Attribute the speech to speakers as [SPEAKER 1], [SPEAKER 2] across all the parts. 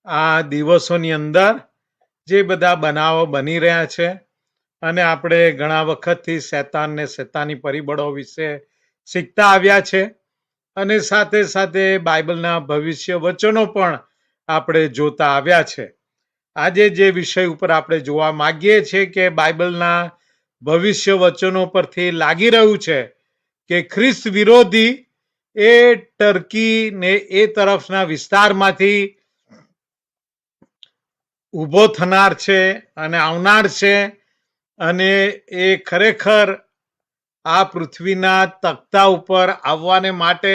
[SPEAKER 1] આ દિવસોની અંદર જે બધા બનાવો બની રહ્યા છે અને આપણે ઘણા વખતથી શેતાન ને શેતાની પરિબળો વિશે શીખતા આવ્યા છે અને સાથે સાથે બાઇબલના ભવિષ્ય વચનો પણ આપણે જોતા આવ્યા છે. આજે જે વિષય ઉપર આપણે જોવા માંગીએ છીએ કે બાઇબલના ભવિષ્ય વચનો પરથી લાગી રહ્યું છે કે ખ્રિસ્ત વિરોધી એ ટર્કી ને એ તરફના વિસ્તારમાંથી ઊભો થનાર છે અને આવનાર છે અને એ ખરેખર આ પૃથ્વીના તખ્તા ઉપર આવવાને માટે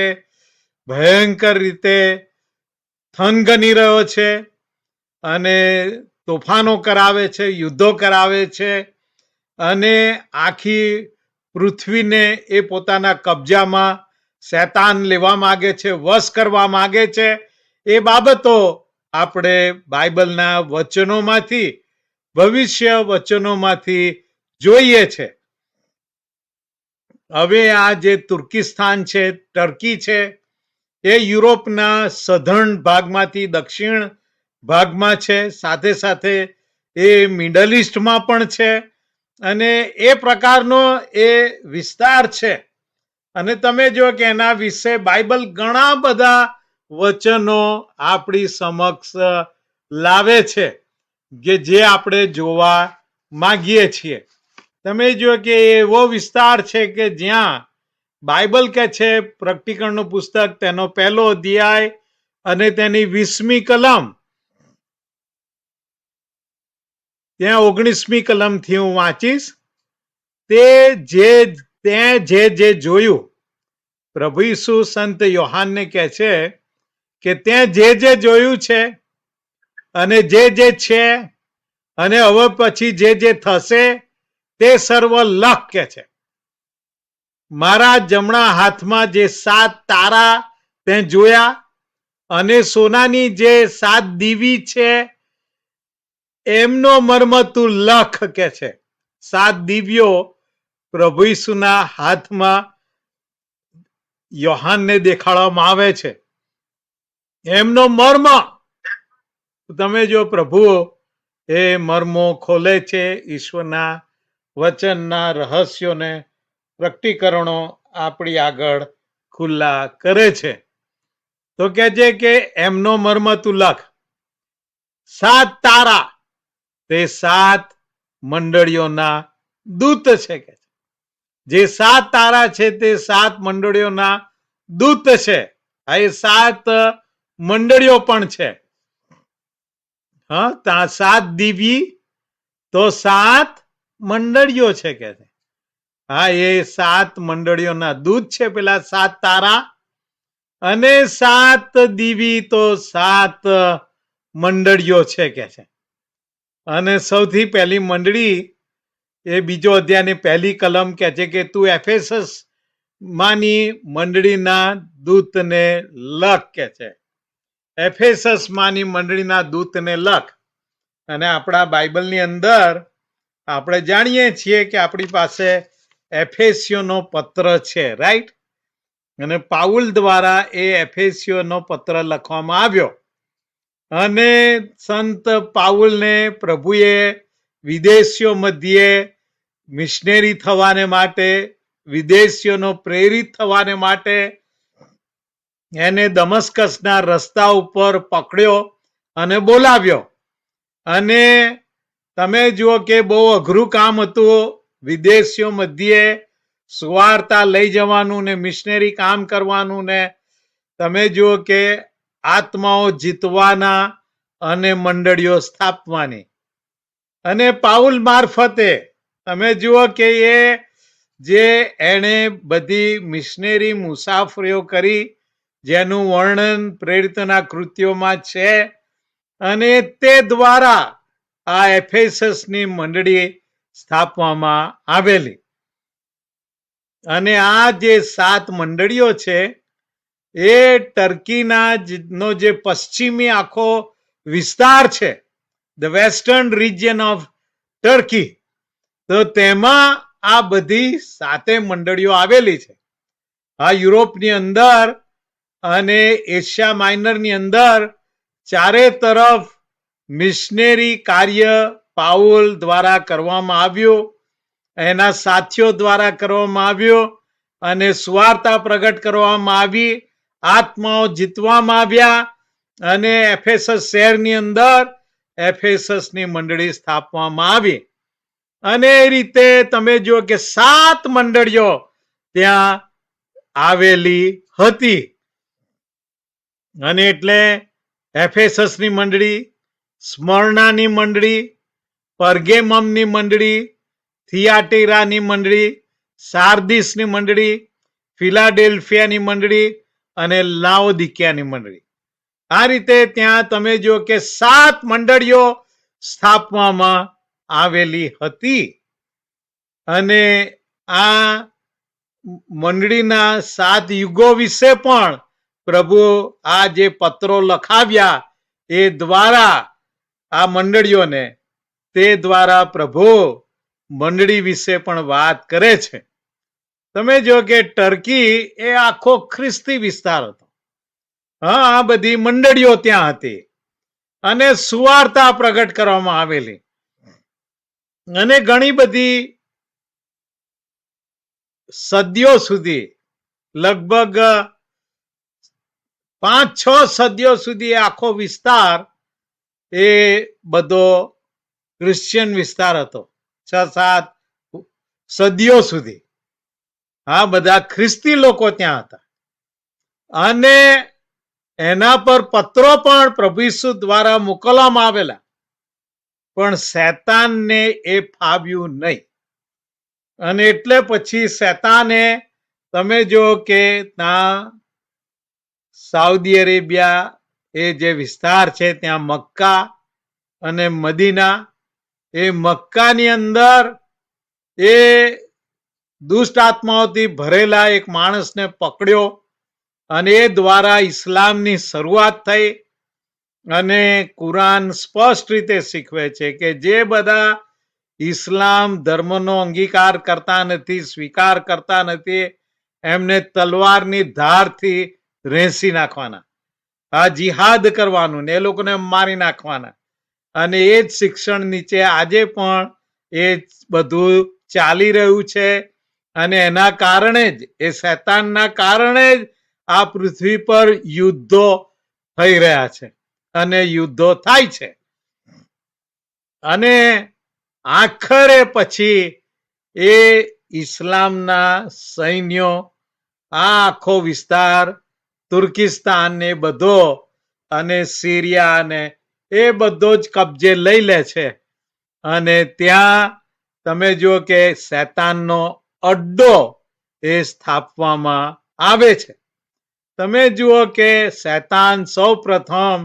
[SPEAKER 1] ભયંકર રીતે થનગની રહ્યો છે અને તોફાનો કરાવે છે, યુદ્ધો કરાવે છે અને આખી પૃથ્વીને એ પોતાના કબજામાં શેતાન લેવા માંગે છે, વશ કરવા માંગે છે. એ બાબતો આપણે બાઇબલના વચનોમાંથી, ભવિષ્ય વચનોમાંથી જોઈએ છે. હવે આ જે તુર્કિસ્તાન છે, ટર્કી છે, એ યુરોપના સધર્ન ભાગમાંથી દક્ષિણ ભાગમાં છે, સાથે સાથે એ મિડલ ઇસ્ટમાં પણ છે અને એ પ્રકારનો એ વિસ્તાર છે. અને તમે જો કે એના વિશે બાઇબલ ઘણા બધા વચનો આપણી સમક્ષ લાવે છે કે જે આપણે જોવા માંગીએ છીએ. તમે જો કે એવો વિસ્તાર છે કે જ્યાં બાઇબલ કે છે, પ્રકટીકરણનું પુસ્તક તેનો 1લો અધ્યાય અને તેની 20મી કલમ, ત્યાં 19મી કલમથી હું વાંચીશ. તે જે જોયું, પ્રભુ ઈસુ સંત યોહાનને કહે છે કે ત્યાં જે જોયું છે અને જે છે અને હવે પછી જે થશે તે સર્વ લખ કે છે. મારા જમણા હાથમાં જે 7 તારા તે જોયા અને સોનાની જે 7 દીવી છે એમનો મર્મ તું લખ કે છે. 7 દીવીઓ પ્રભુ ઈસુના હાથમાં યોહાનને દેખાડવામાં આવે છે. એમનો મર્મ તમે જો પ્રભુ એ મર્મો ખોલે છે, ઈશ્વરના વચનના રહસ્યોને પ્રકટીકરણો આપણી આગળ ખુલ્લા કરે છે. તો કે છે કે એમનો મર્મ તું લખ. 7 તારા તે 7 મંડળીઓના દૂત છે કે જે 7 તારા છે તે 7 મંડળીઓના દૂત છે. આ એ 7 મંડળીઓ પણ છે. હા, ત્યાં 7 દીવી તો 7 મંડળીઓ છે કે છે. હા, એ 7 મંડળીઓના દૂત છે પેલા 7 તારા, અને 7 દીવી તો 7 મંડળીઓ છે કે છે. અને સૌથી પહેલી મંડળી એ 2જો અધ્યાયની 1લી કલમ કે છે કે તું એફેસસ માની મંડળીના દૂતને લખ કે છે. એફેસસ માની મંડળીના દૂતને લખ. અને આપણા બાઇબલની અંદર આપણે જાણીએ છીએ કે આપણી પાસે એફેસીયોનો પત્ર છે, રાઈટ? અને પાઉલ દ્વારા એ એફેસીયોનો પત્ર લખવામાં આવ્યો અને સંત પાઉલને પ્રભુએ વિદેશીઓ મધ્યે મિશનરી થવાને માટે, વિદેશીઓનો પ્રેરિત થવાને માટે એને દમસ્કસના રસ્તા ઉપર પકડ્યો અને બોલાવ્યો. અને તમે જુઓ કે બહુ અઘરું કામ હતું વિદેશીઓ મધ્યે સુવાર્તા લઈ જવાનું ને મિશનરી કામ કરવાનું ને તમે જુઓ કે આત્માઓ જીતવાના અને મંડળીઓ સ્થાપવાની. અને પાઉલ મારફતે તમે જુઓ કે એ જે એણે બધી મિશનરી મુસાફરીઓ કરી જેનું વર્ણન પ્રેરિતોના કૃત્યોમાં છે, અને તે દ્વારા આ એફેસસની મંડળી સ્થાપવામાં આવેલી. અને આ જે 7 મંડળીઓ છે એ ટર્કીના નો જે પશ્ચિમી આખો વિસ્તાર છે, the western region of turkey, તો તેમાં આ બધી 7 મંડળીઓ આવેલી છે. આ યુરોપની અંદર અને એશિયા માઇનરની અંદર ચારે તરફ મિશનરી કાર્ય પાઉલ દ્વારા કરવામાં આવ્યું, એના સાથીઓ દ્વારા કરવામાં આવ્યો અને સુવાર્તા પ્રગટ કરવામાં આવી, આત્માઓ જીતવામાં આવ્યા અને એફેસસ શહેરની અંદર એફેસસની મંડળી સ્થાપવામાં આવી. અને એ રીતે તમે જુઓ કે 7 મંડળીઓ ત્યાં આવેલી હતી. અને એટલે એફેસસની મંડળી, સ્મરણાની મંડળી, પરગેમમની મંડળી, થિયાટીરાની મંડળી, સાર્દિસની મંડળી, ફિલાડેલ્ફિયાની મંડળી અને લાઓદિકિયાની મંડળી. આ રીતે ત્યાં તમે જો કે 7 મંડળીઓ સ્થાપવામાં આવેલી હતી. અને આ મંડળીના 7 યુગો વિશે પણ પ્રભુ આ જે પત્રો લખાવ્યા એ દ્વારા આ મંડળીઓને, તે દ્વારા પ્રભુ મંડળી વિશે પણ વાત કરે છે. તમે જો કે ટર્કી એ આખો ખ્રિસ્તી વિસ્તાર હતો. હા, આ બધી મંડળીઓ ત્યાં હતી અને સુવાર્તા પ્રગટ કરવામાં આવેલી. અને ઘણી બધી સદીઓ સુધી, લગભગ 5-6 સદીઓ સુધી આખો વિસ્તાર એ બધો ક્રિશ્ચિયન વિસ્તાર હતો. 6-7 સદીઓ સુધી આ બધા ખ્રિસ્તી લોકો ત્યાં હતા. અને એના પર પત્રો પણ પ્રભુ ઈસુ દ્વારા મોકલવામાં આવેલા, પણ શૈતાનને એ ફાવ્યું નહીં. અને એટલે પછી શૈતાને, તમે જો કે ત્યાં સાઉદી અરેબિયા એ જે વિસ્તાર છે ત્યાં મક્કા અને મદીના, એ મક્કાની અંદર એ દુષ્ટ આત્માઓથી ભરેલા એક માણસને પકડ્યો અને એ દ્વારા ઇસ્લામની શરૂઆત થઈ. અને કુરાન સ્પષ્ટ રીતે શીખવે છે કે જે બધા ઇસ્લામ ધર્મનો અંગીકાર કરતા નથી, સ્વીકાર કરતા નથી, એમને તલવારની ધારથી રેંસી નાખવાના, આ જિહાદ કરવાનું ને એ લોકોને મારી નાખવાના. અને એ જ શિક્ષણ નીચે આજે પણ એ બધું ચાલી રહ્યું છે. અને એના કારણે જ, એ શૈતાનના કારણે જ આ પૃથ્વી પર યુદ્ધો થઈ રહ્યા છે અને યુદ્ધો થાય છે. અને આખરે પછી એ ઇસ્લામના સૈન્યો આ આખો વિસ્તાર, તુર્કિસ્તાન ને બધો અને સિરિયા ને એ બધો જ કબજે લઈ લે છે. અને ત્યાં તમે જુઓ કે શૈતાનનો અડ્ડો એ સ્થાપવામાં આવે છે. તમે જુઓ કે શૈતાન સૌ પ્રથમ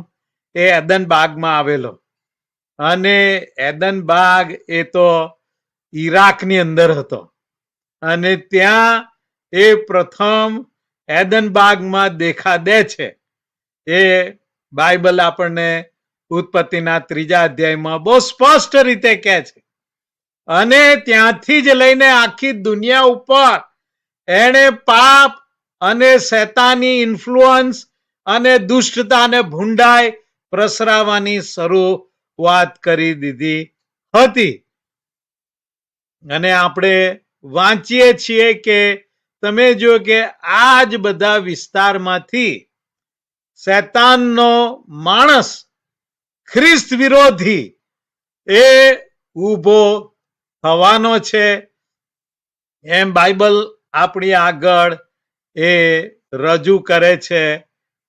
[SPEAKER 1] એ એદન બાગમાં આવેલો. અને એદન બાગ એ તો ઈરાકની અંદર હતો. અને ત્યાં એ પ્રથમ એદન બાગમાં દેખા દે છે. એ બાઇબલ આપણને ઉત્પત્તિના 3 અધ્યાયમાં બહુ સ્પષ્ટ રીતે કહે છે. અને ત્યાંથી જ લઈને આખી દુનિયા ઉપર એણે પાપ અને શૈતાની ઇન્ફ્લુઅન્સ અને દુષ્ટતા અને ભૂંડાઈ પ્રસરાવવાની શરૂઆત કરી દીધી હતી. અને આપણે વાંચીએ છીએ કે તમે જો કે આ જ બધા વિસ્તારમાંથી શૈતાનનો માણસ, ખ્રિસ્ત વિરોધી, એ ઊભો થવાનો છે. એમ બાઇબલ આપણી આગળ એ રજૂ કરે છે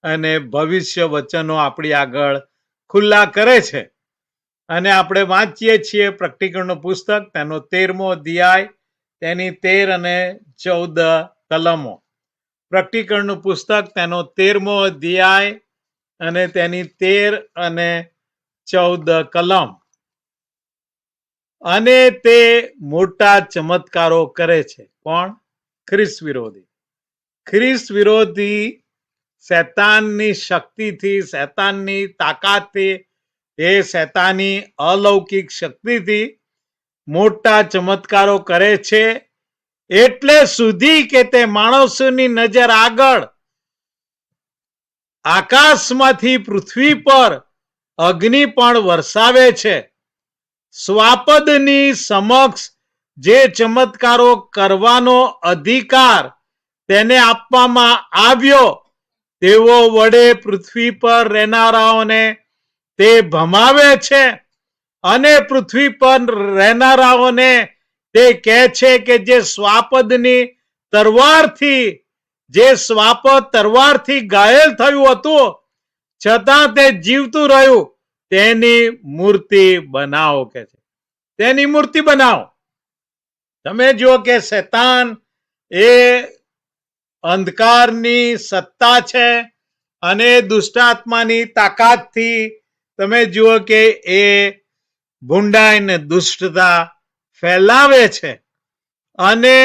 [SPEAKER 1] અને ભવિષ્ય વચનો આપણી આગળ ખુલ્લા કરે છે. અને આપણે વાંચીએ છીએ પ્રેક્ટિકલનું પુસ્તક, તેનો 13મો અધ્યાય, તેની 13 અને 14 કલમો. પ્રેક્ટિકલનું પુસ્તક, તેનો 13મો અધ્યાય અને તેની 13 અને 14 કલમ. અને તે મોટા ચમત્કારો કરે છે. કોણ? ખ્રિસ્ત વિરોધી. ખ્રિસ્ત વિરોધી શૈતાનની શક્તિથી, શૈતાનની તાકાતથી, એ શૈતાની અલૌકિક શક્તિથી મોટા ચમત્કારો કરે છે. એટલે સુધી કે તે માણસોની નજર આગળ આકાશમાંથી પૃથ્વી પર અગ્નિ પણ વરસાવે છે. સ્વાપદની સમક્ષ જે ચમત્કારો કરવાનો અધિકાર તેને આપવામાં આવ્યો, તેઓ વડે પૃથ્વી પર રહેનારાઓને તે ભમાવે છે અને પૃથ્વી પર રહેનારાઓને તે કહે છે કે જે સ્વાપદની તરવારથી, જે સ્વાપદ તરવારથી ઘાયલ થયું હતું છતાં તે જીવતું રહ્યું, તેની મૂર્તિ બનાવો કે છે. તેની મૂર્તિ બનાવો. તમે જુઓ કે શૈતાન એ અંધકારની સત્તા છે અને દુષ્ટાત્માની તાકાતથી તમે જુઓ કે એ ભૂંડાઈ ને દુષ્ટતા ફેલાવે છે અને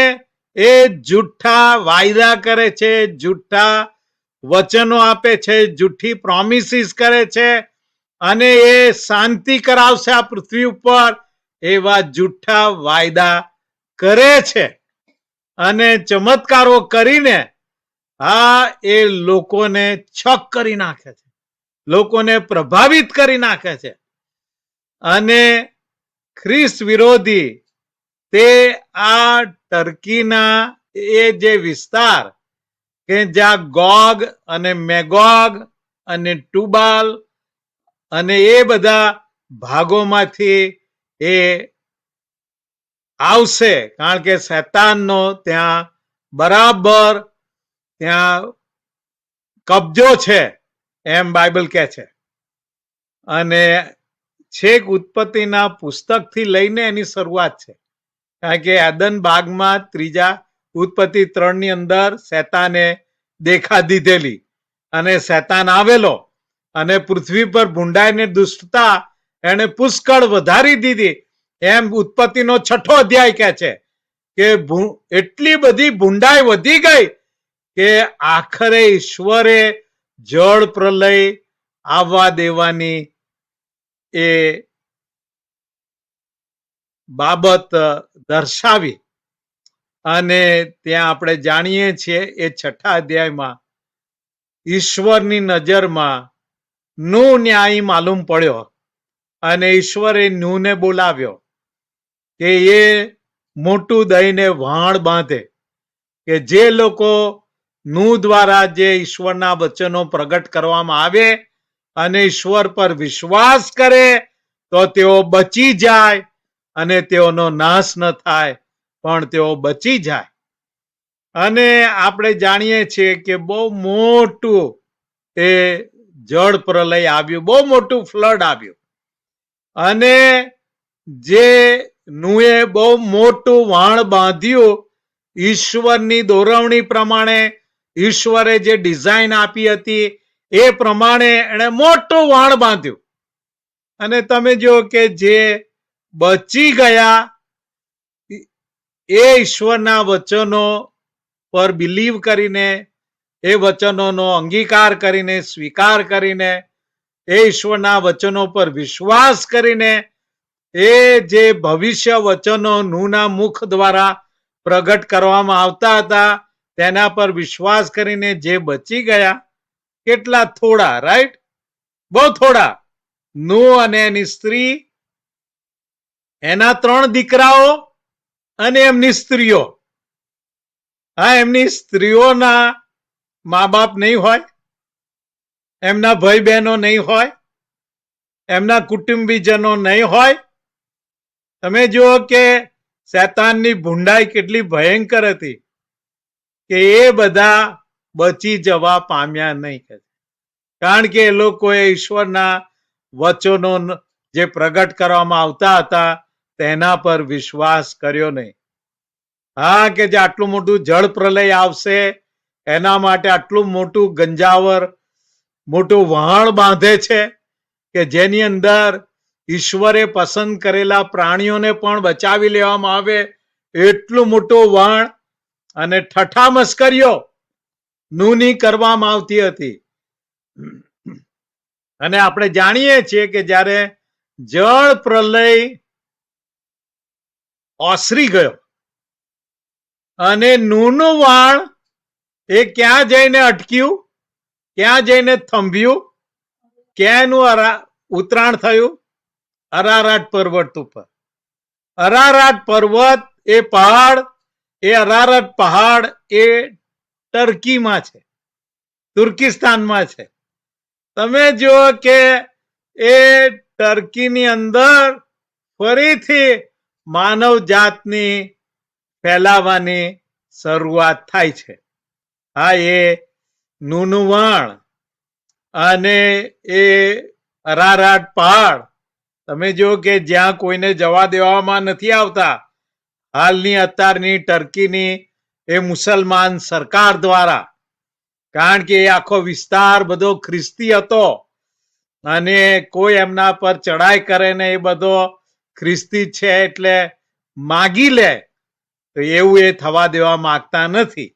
[SPEAKER 1] એ જૂઠા વાયદા કરે છે, જૂઠા વચનો આપે છે, જૂઠી પ્રોમિસીસ કરે છે અને એ શાંતિ કરાવશે આ પૃથ્વી ઉપર એવા જૂઠા વાયદા કરે છે અને ચમત્કારો કરીને એ લોકોને છક કરી નાખે છે, લોકોને પ્રભાવિત કરી નાખે છે. અને ખ્રિસ્ત વિરોધી તે આ ટર્કીના એ જે વિસ્તાર કે જ્યાં ગોગ અને મેગોગ અને ટુબાલ અને એ બધા ભાગોમાંથી એ આવશે, કારણ કે શૈતાનનો ત્યાં બરાબર ત્યાં કબજો છે એમ બાઇબલ કહે છે. અને છેક ઉત્પત્તિના પુસ્તકથી લઈને એની શરૂઆત છે, કારણ કે એદન બાગમાં ત્રીજા ઉત્પત્તિ 3 ની અંદર શૈતાને દેખા દીધેલી અને શૈતાન આવેલો અને પૃથ્વી પર ભૂંડાઈને દુષ્ટતા એને પુષ્કળ વધારી દીધી. એમ ઉત્પત્તિનો 6 અધ્યાય કહે છે કે એટલી બધી ભૂંડાઈ વધી ગઈ કે આખરે ઈશ્વરે જળ પ્રલય આવવા દેવાની એ બાબત દર્શાવી. અને ત્યાં આપણે જાણીએ છીએ એ 6 અધ્યાયમાં ઈશ્વરની નજરમાં નૂહ ન્યાયી માલુમ પડ્યો અને ઈશ્વરે નૂહને બોલાવ્યો કે એ મોટું દઈને વાણ બાંધે, કે જે લોકો નૂહ દ્વારા જે ઈશ્વરના વચનો પ્રગટ કરવામાં આવે અને ઈશ્વર પર વિશ્વાસ કરે તો તેઓ બચી જાય અને તેઓનો નાશ ન થાય પણ તેઓ બચી જાય. અને આપણે જાણીએ છીએ કે બહુ મોટું એ જળ પ્રલય આવ્યું, બહુ મોટું ફ્લડ આવ્યું અને જે નૂહે બહુ મોટું વાણ બાંધ્યું ઈશ્વરની દોરવણી પ્રમાણે, ઈશ્વરે જે ડિઝાઇન આપી હતી એ પ્રમાણે એણે મોટું વાણ બાંધ્યું. અને તમે જો કે જે બચી ગયા એ ઈશ્વરના વચનો પર બિલીવ કરીને, એ વચનોનો અંગીકાર કરીને, સ્વીકાર કરીને, એ ઈશ્વરના વચનો પર વિશ્વાસ કરીને, એ જે ભવિષ્ય વચનો નૂહના મુખ દ્વારા પ્રગટ કરવામાં આવતા હતા તેના પર વિશ્વાસ કરીને જે બચી ગયા, કેટલા થોડા, રાઈટ, બહુ થોડા. નૂહ અને એની સ્ત્રી, એના 3 દીકરાઓ અને એમની સ્ત્રીઓ. એમની સ્ત્રીઓના મા બાપ નહીં હોય, એમના ભાઈ બહેનો નહીં હોય, એમના કુટુંબીજનો નહીં હોય. તમે જુઓ કે શૈતાનની ભૂંડાઈ કેટલી ભયંકર હતી કે એ બધા બચી જવા પામ્યા નહીં, કારણ કે એ લોકોએ ઈશ્વરના વચનો જે પ્રગટ કરવામાં આવતા હતા તેના પર વિશ્વાસ કર્યો નહીં. કે જે આટલું મોટું જળ પ્રલય આવશે એના માટે આટલું મોટું ગંજાવર, મોટું વહાણ બાંધે છે કે જેની અંદર ઈશ્વરે પસંદ કરેલા પ્રાણીઓને પણ બચાવી લેવામાં આવે એટલું મોટું વહાણ. અને ઠઠ્ઠા મસ્કરીઓ નૂહની કરવામાં આવતી હતી. અને આપણે જાણીએ છીએ કે જ્યારે જળ પ્રલય ઓસરી ગયો અને નૂહનું વાણ એ ક્યાં જઈને અટક્યું? ક્યાં જઈને થંભ્યું? ક્યાં એનું ઉતરાણ થયું? અરારાટ પર્વત ઉપર. અરારાટ પર્વત એ પહાડ, એ અરારાટ પહાડ એ ટર્કીમાં છે, તુર્કિસ્તાનમાં છે. તમે જુઓ કે એ ટર્કીની અંદર ફરીથી માનવ જાતની ફેલાવાની શરૂઆત થાય છે. હા, એ નુનવણ અને એ અરારાટ પહાડ તમે જો કે જ્યાં કોઈને જવા દેવામાં નથી આવતા, હાલની અત્યારની ટર્કીની એ મુસલમાન સરકાર દ્વારા, કારણ કે એ આખો વિસ્તાર બધો ખ્રિસ્તી હતો અને કોઈ એમના પર ચડાઈ કરે ને એ બધો ખ્રિસ્તી છે એટલે માગી લે, તો એવું એ થવા દેવા માંગતા નથી.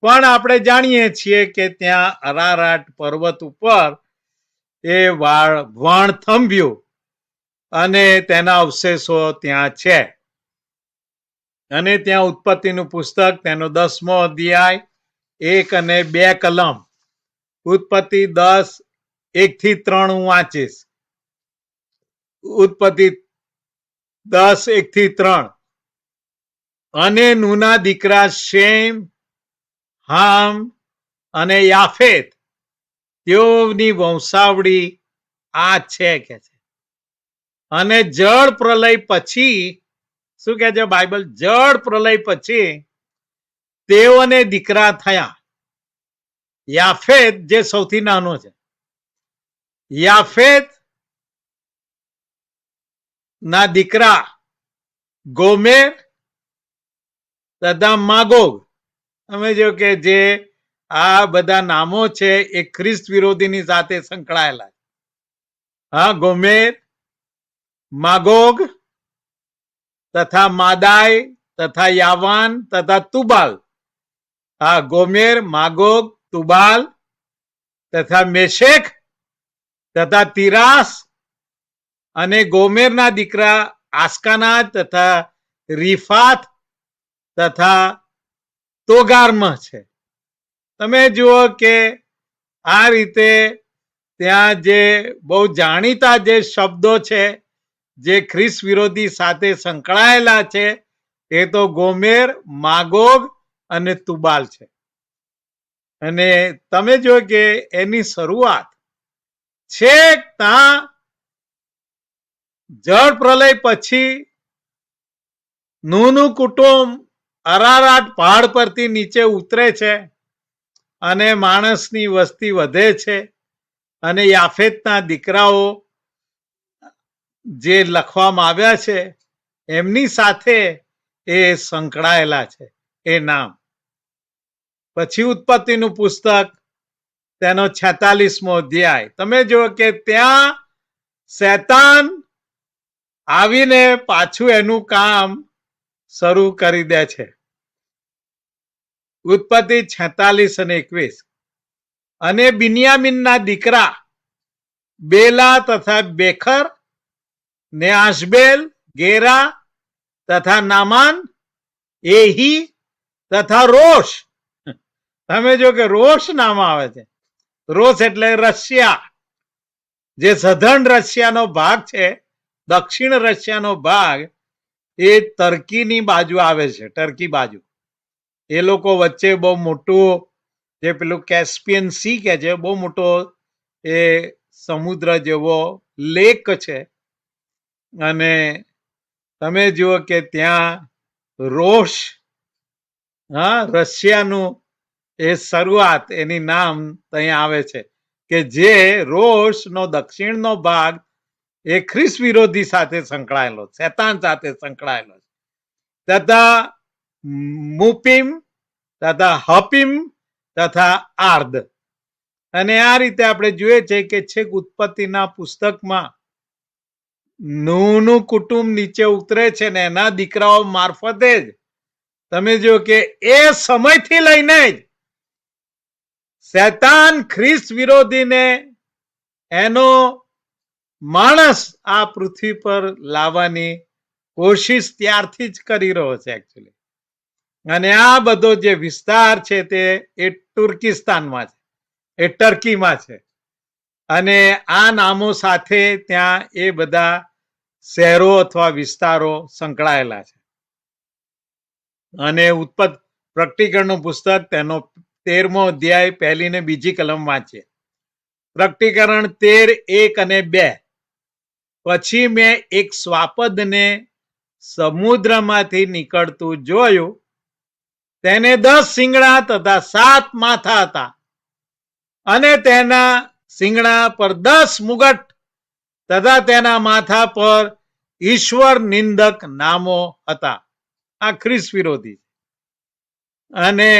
[SPEAKER 1] પણ આપણે જાણીએ છીએ કે ત્યાં અરારાટ પર્વત ઉપર એ વણ થંભ્યું અને તેના અવશેષો ત્યાં છે. અને ત્યાં ઉત્પત્તિનું પુસ્તક તેનો 10મો અધ્યાય 1 અને 2 કલમ, ઉત્પત્તિ 10:1-3 હું વાંચીશ. ઉત્પત્તિ 10:1-3. અને નૂના દીકરા શેમ, હામ અને યાફેત, તેઓની વંશાવળી આ છે કે છે. અને જળ પ્રલય પછી, શું કે છે બાઇબલ? જળ પ્રલય પછી તેઓને દીકરા થયા. યાફેત જે સૌથી નાનો છે, યાફેત ના દીકરા ગોમેર તથા માગોગ. તમે જો કે જે આ બધા નામો છે એ ખ્રિસ્ત વિરોધીની સાથે સંકળાયેલા. હા, ગોમેર, માગોગ તથા માદાય તથા યાવાન તથા તુબાલ. હા, ગોમેર, માગોગ, તુબાલ તથા મેશેક તથા તિરાસ. અને ગોમેરના દીકરા આસ્કાના તથા રીફાત તથા તોગાર્મ છે. તમે જુઓ કે આ રીતે ત્યાં જે બહુ જાણીતા જે શબ્દો છે જે ખ્રિસ્ત વિરોધી સાથે સંકળાયેલા છે એ તો ગોમેર, માગોગ અને તુબાલ છે. અને તમે જો કે એની શરૂઆત છેક ત્યાં જળ પ્રલય પછી નૂહનું કુટુંબ અરારાટ પહાડ પરથી નીચે ઉતરે છે અને માણસની વસ્તી વધે છે અને યાફેતના દીકરાઓ જે લખવામાં આવ્યા છે એમની સાથે એ સંકળાયેલા છે એ નામ. પછી ઉત્પત્તિનું પુસ્તક તેનો 46મો અધ્યાય તમે જુઓ કે ત્યાં શૈતાન આવીને પાછું એનું કામ શરૂ કરી દે છે. ઉત્પત્તિ 46 અને 21. અને બિન્યામીનના દીકરા બેલા તથા બેખર ને આશબેલ, ગેરા તથા નામાન, એહી તથા રોશ. તમે જો કે રોશ નામ આવે છે. રોશ એટલે રશિયા, જે સધર્ન રશિયાનો ભાગ છે, દક્ષિણ રશિયાનો ભાગ એ ટર્કીની બાજુ આવે છે. ટર્કી બાજુ એ લોકો વચ્ચે બહુ મોટું જે પેલું કેસ્પિયન સી કે છે, બહુ મોટો એ સમુદ્ર જેવો લેક છે. અને તમે જુઓ કે ત્યાં રોશ, હા, રશિયાનું એ શરૂઆત એની નામ ત્યાં આવે છે કે જે રોશ નો દક્ષિણનો ભાગ એ ખ્રિસ્ત વિરોધી સાથે સંકળાયેલો, શૈતાન સાથે સંકળાયેલો તથા મુપીમ તથા હપીમ તથા આર્દ. અને આ રીતે આપણે જોઈએ છે કે છેક ઉત્પત્તિના પુસ્તકમાં નૂહનું કુટુંબ નીચે ઉતરે છે ને એના દીકરાઓ મારફતે જ તમે જો કે એ સમયથી લઈને જ શૈતાન ખ્રિસ્ત વિરોધીને એનો માણસ આ પૃથ્વી પર લાવવાની કોશિશ ત્યારથી જ કરી રહ્યો છે એકચ્યુઅલી. અને આ બધો જે વિસ્તાર છે તે એ તુર્કિસ્તાનમાં છે. એ ટર્કીમાં છે. અને આ નામો સાથે ત્યાં એ બધા શહેરો અથવા વિસ્તારો સંકળાયેલા છે. અને પ્રકટીકરણનું પુસ્તક તેનો 13મો અધ્યાય 1 ને 2 કલમ વાંચીએ. પ્રકટીકરણ 13:1 અને 2. પછી મેં એક શ્વાપદને સમુદ્રમાંથી નીકળતું જોયું. તેને 10 શિંગડા તથા 7 માથા હતા, અને તેના શિંગડા પર 10 મુગટ તથા તેના માથા પર ઈશ્વર નિંદક નામો હતા. આ ખ્રિસ્ત વિરોધી. અને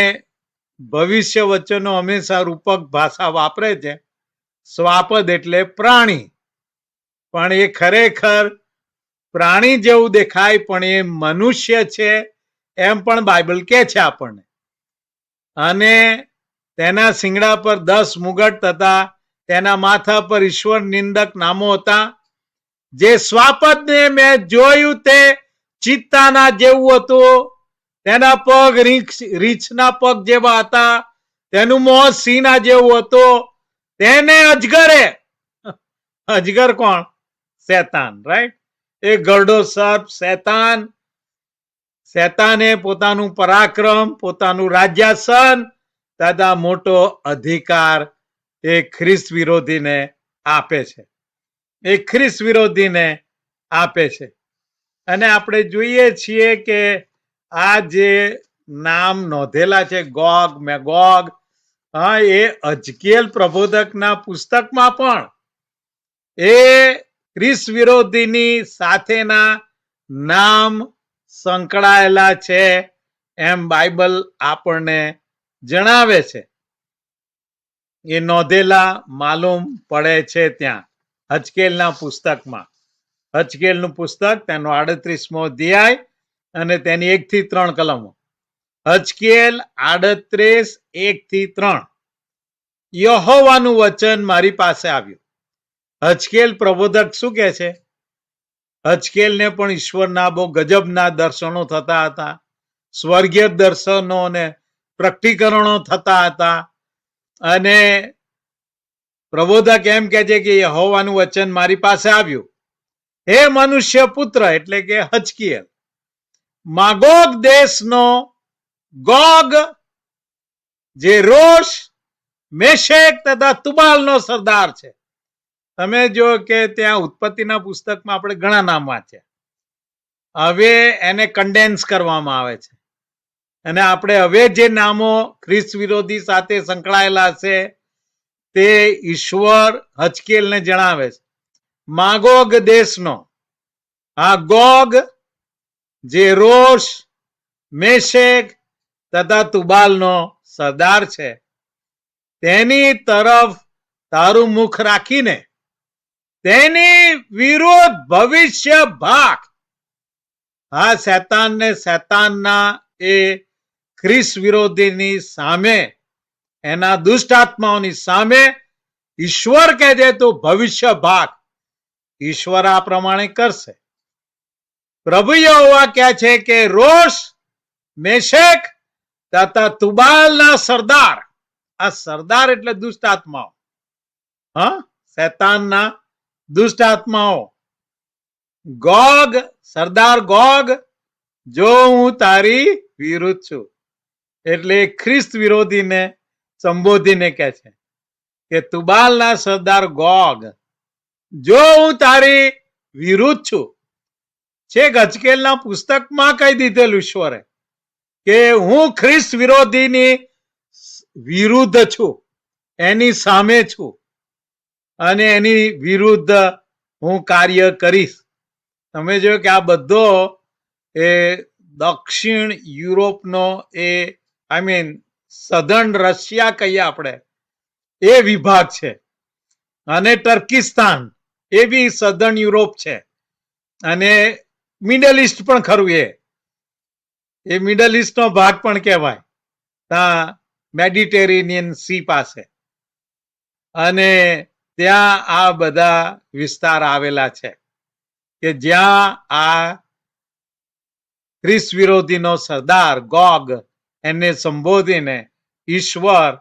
[SPEAKER 1] ભવિષ્ય વચનો હંમેશા રૂપક ભાષા વાપરે છે. શ્વાપદ એટલે પ્રાણી, પણ એ ખરેખર પ્રાણી જેવું દેખાય પણ એ મનુષ્ય છે એમ પણ બાઇબલ કહે છે આપણને. અને તેના શિંગડા પર 10 મુગટ તથા તેના માથા પર ઈશ્વર નિંદક નામો હતા. જે શ્વાપદને મેં જોયું તે ચિત્તાના જેવું હતું. તેના પગ રીંછના પગ જેવા હતા. તેનું મોં સિંહના જેવું હતું. તેને અજગરે, અજગર કોણ? શેતાન, રાઈટ? એ ગરડો સર્પ શેતાન. શેતાને પોતાનું પરાક્રમ, પોતાનું રાજ્યાસન તથા મોટો અધિકાર એ ખ્રિસ્ત વિરોધીને આપે છે. એ ખ્રિસ્ત વિરોધીને આપે છે. અને આપણે જોઈએ છીએ કે આ જે નામ નોંધેલા છે, ગોગ મેગોગ, હા, એ હજકેલ પ્રબોધકના પુસ્તકમાં પણ એ ખ્રિસ્ત વિરોધીની સાથેના નામ સંકળાયેલા છે એમ બાઇબલ આપણને જણાવે છે. એ નોંધેલા માલુમ પડે છે ત્યાં હજકેલના પુસ્તકમાં. હજકેલનું પુસ્તક તેનો 38મો અધ્યાય અને તેની 1 થી 3 કલમો. હજકેલ 38, 1 થી 3. યહોવાનું વચન મારી પાસે આવ્યું. હજકેલ પ્રબોધક શું કહે છે? હજકેલને પણ ઈશ્વરના બહુ ગજબના દર્શનો થતા હતા. સ્વર્ગીય દર્શનો અને પ્રકટીકરણો થતા હતા. અને પ્રબોધક એમ કહે છે કે યહોવાનું વચન મારી પાસે આવ્યું. હે મનુષ્ય પુત્ર, એટલે કે હજકેલ, માગોગ દેશનો ગોગ, જે રોશ, મેશેક તથા તુબાલનો સરદાર છે. તમે જો કે ત્યાં ઉત્પત્તિના પુસ્તકમાં આપણે ઘણા નામ વાંચ્યા. હવે એને કન્ડેન્સ કરવામાં આવે છે. અને આપણે હવે જે નામો ખ્રિસ્ત વિરોધી સાથે સંકળાયેલા છે તે ઈશ્વર હજકેલને જણાવે છે. માગોગ દેશનો આ ગોગ, જે રોશ, મેશેક તથા તુબાલનો સરદાર છે, તેની તરફ તારું મુખ રાખીને તેની વિરુદ્ધ ભવિષ્ય ભાગ. હા, શેતાનને, શેતાનના એ ખ્રિસ્ત વિરોધીની સામે, એના દુષ્ટ આત્માઓની સામે ઈશ્વર કહે છે તો ભવિષ્ય ભાગ. ઈશ્વર આ પ્રમાણે કરશે. પ્રભુ યહોવા કહે છે કે રોશ, મેશેક તથા તુબાલના સરદાર. આ સરદાર એટલે દુષ્ટ આત્માઓ. હા, શેતાનના દુષ્ટ આત્માઓ. ગોગ, સરદાર ગોગ, જો હું તારી વિરુદ્ધ છું. એટલે ખ્રિસ્ત વિરોધીને સંબોધીને કહે છે કે તુબાલના સરદાર ગોગ, જો હું તારી વિરુદ્ધ છું. છેક હજકેલના પુસ્તકમાં કહી દીધેલું ઈશ્વરે કે હું ખ્રિસ્ત વિરોધીની વિરુદ્ધ છું, એની સામે છું, અને એની વિરુદ્ધ હું કાર્ય કરીશ. તમે જોયું કે આ બધો એ દક્ષિણ યુરોપનો સધર્ન રશિયા કહીએ આપણે, એ વિભાગ છે. અને ટર્કિસ્તાન એ બી સધર્ન યુરોપ છે. અને મિડલ ઈસ્ટ પણ ખરું. એ મિડલ ઈસ્ટનો ભાગ પણ કહેવાય, ત્યાં મેડિટેરેનિયન સી પાસે. અને ત્યાં આ બધા વિસ્તાર આવેલા છે કે જ્યાં આ ખ્રિસ્ત વિરોધીનો સરદાર ગોગ એને સંબોધીને ઈશ્વર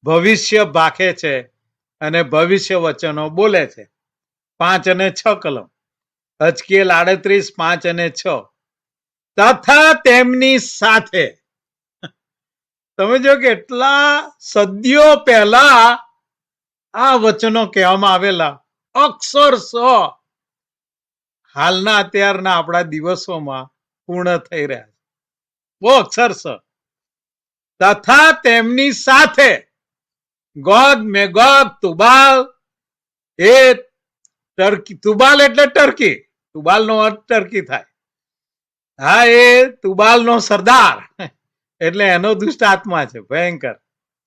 [SPEAKER 1] ભવિષ્ય ભાખે છે અને ભવિષ્ય વચનો બોલે છે. 5 અને 6 કલમ, હજકીએલ 38, 5 અને 6. તથા તેમની સાથે, તમે જો કેટલા સદીઓ પહેલા આ વચનો કહેવામાં આવેલા, અક્ષરશઃ હાલના અત્યારના આપણા દિવસોમાં પૂર્ણ થઈ રહ્યા છે. બહુ અક્ષરશઃ. તથા તેમની સાથે ગોગ, મેગોગ, તુબાલ, એ ટર્કી, તુબાલ એટલે ટર્કી, તુબાલનો અર્થ ટર્કી થાય. હા, એ તુબાલનો સરદાર એટલે એનો દુષ્ટ આત્મા છે, ભયંકર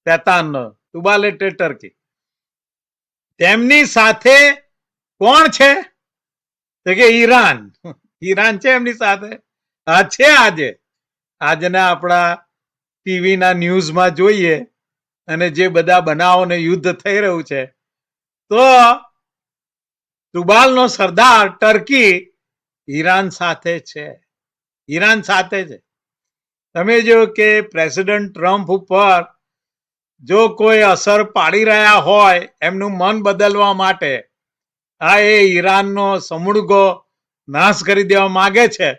[SPEAKER 1] શેતાનનો. તુબાલ એટલે ટર્કી. તેમની સાથે કોણ છે? તો કે ઈરાન. ઈરાન છે એમની સાથે. હા, છે. આજના આપણા ટીવીના ન્યૂઝમાં જોઈએ અને જે બધા બનાવોને યુદ્ધ થઈ રહ્યું છે, તો તુબાલનો સરદાર ટર્કી ઈરાન સાથે છે. ઈરાન સાથે છે. તમે જો કે પ્રેસિડેન્ટ ટ્રમ્પ ઉપર જો કોઈ અસર પાડી રહ્યા હોય એમનું મન બદલવા માટે, આ એ ઈરાનનો સમૂળગો નાશ કરી દેવા માંગે છે,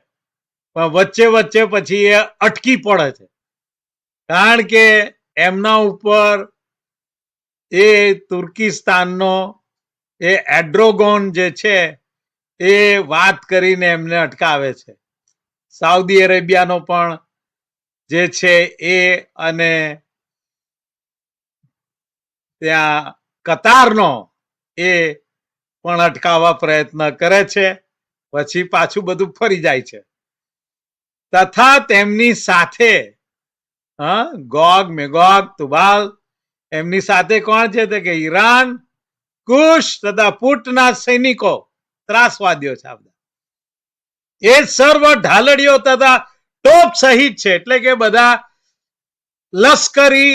[SPEAKER 1] પણ વચ્ચે વચ્ચે પછી એ અટકી પડે છે. કારણ કે એમના ઉપર એ તુર્કિસ્તાનનો એ એડ્રોગોન જે છે એ વાત કરીને એમને અટકાવે છે. સાઉદી અરેબિયાનો પણ જે છે એ, અને ત્યાં કતારનો એ પણ અટકાવવા પ્રયત્ન કરે છે. પછી પાછું બધું ફરી જાય છે. તથા તેમની સાથે ગોગ, મેગોગ, તુબાલ, એમની સાથે કોણ છે? તો કે ઈરાન, કુશ તથા પુટના સૈનિકો, ત્રાસવાદીઓ છે. એ સર્વ ઢાલડીઓ તથા ટોપ સહિત છે, એટલે કે બધા લશ્કરી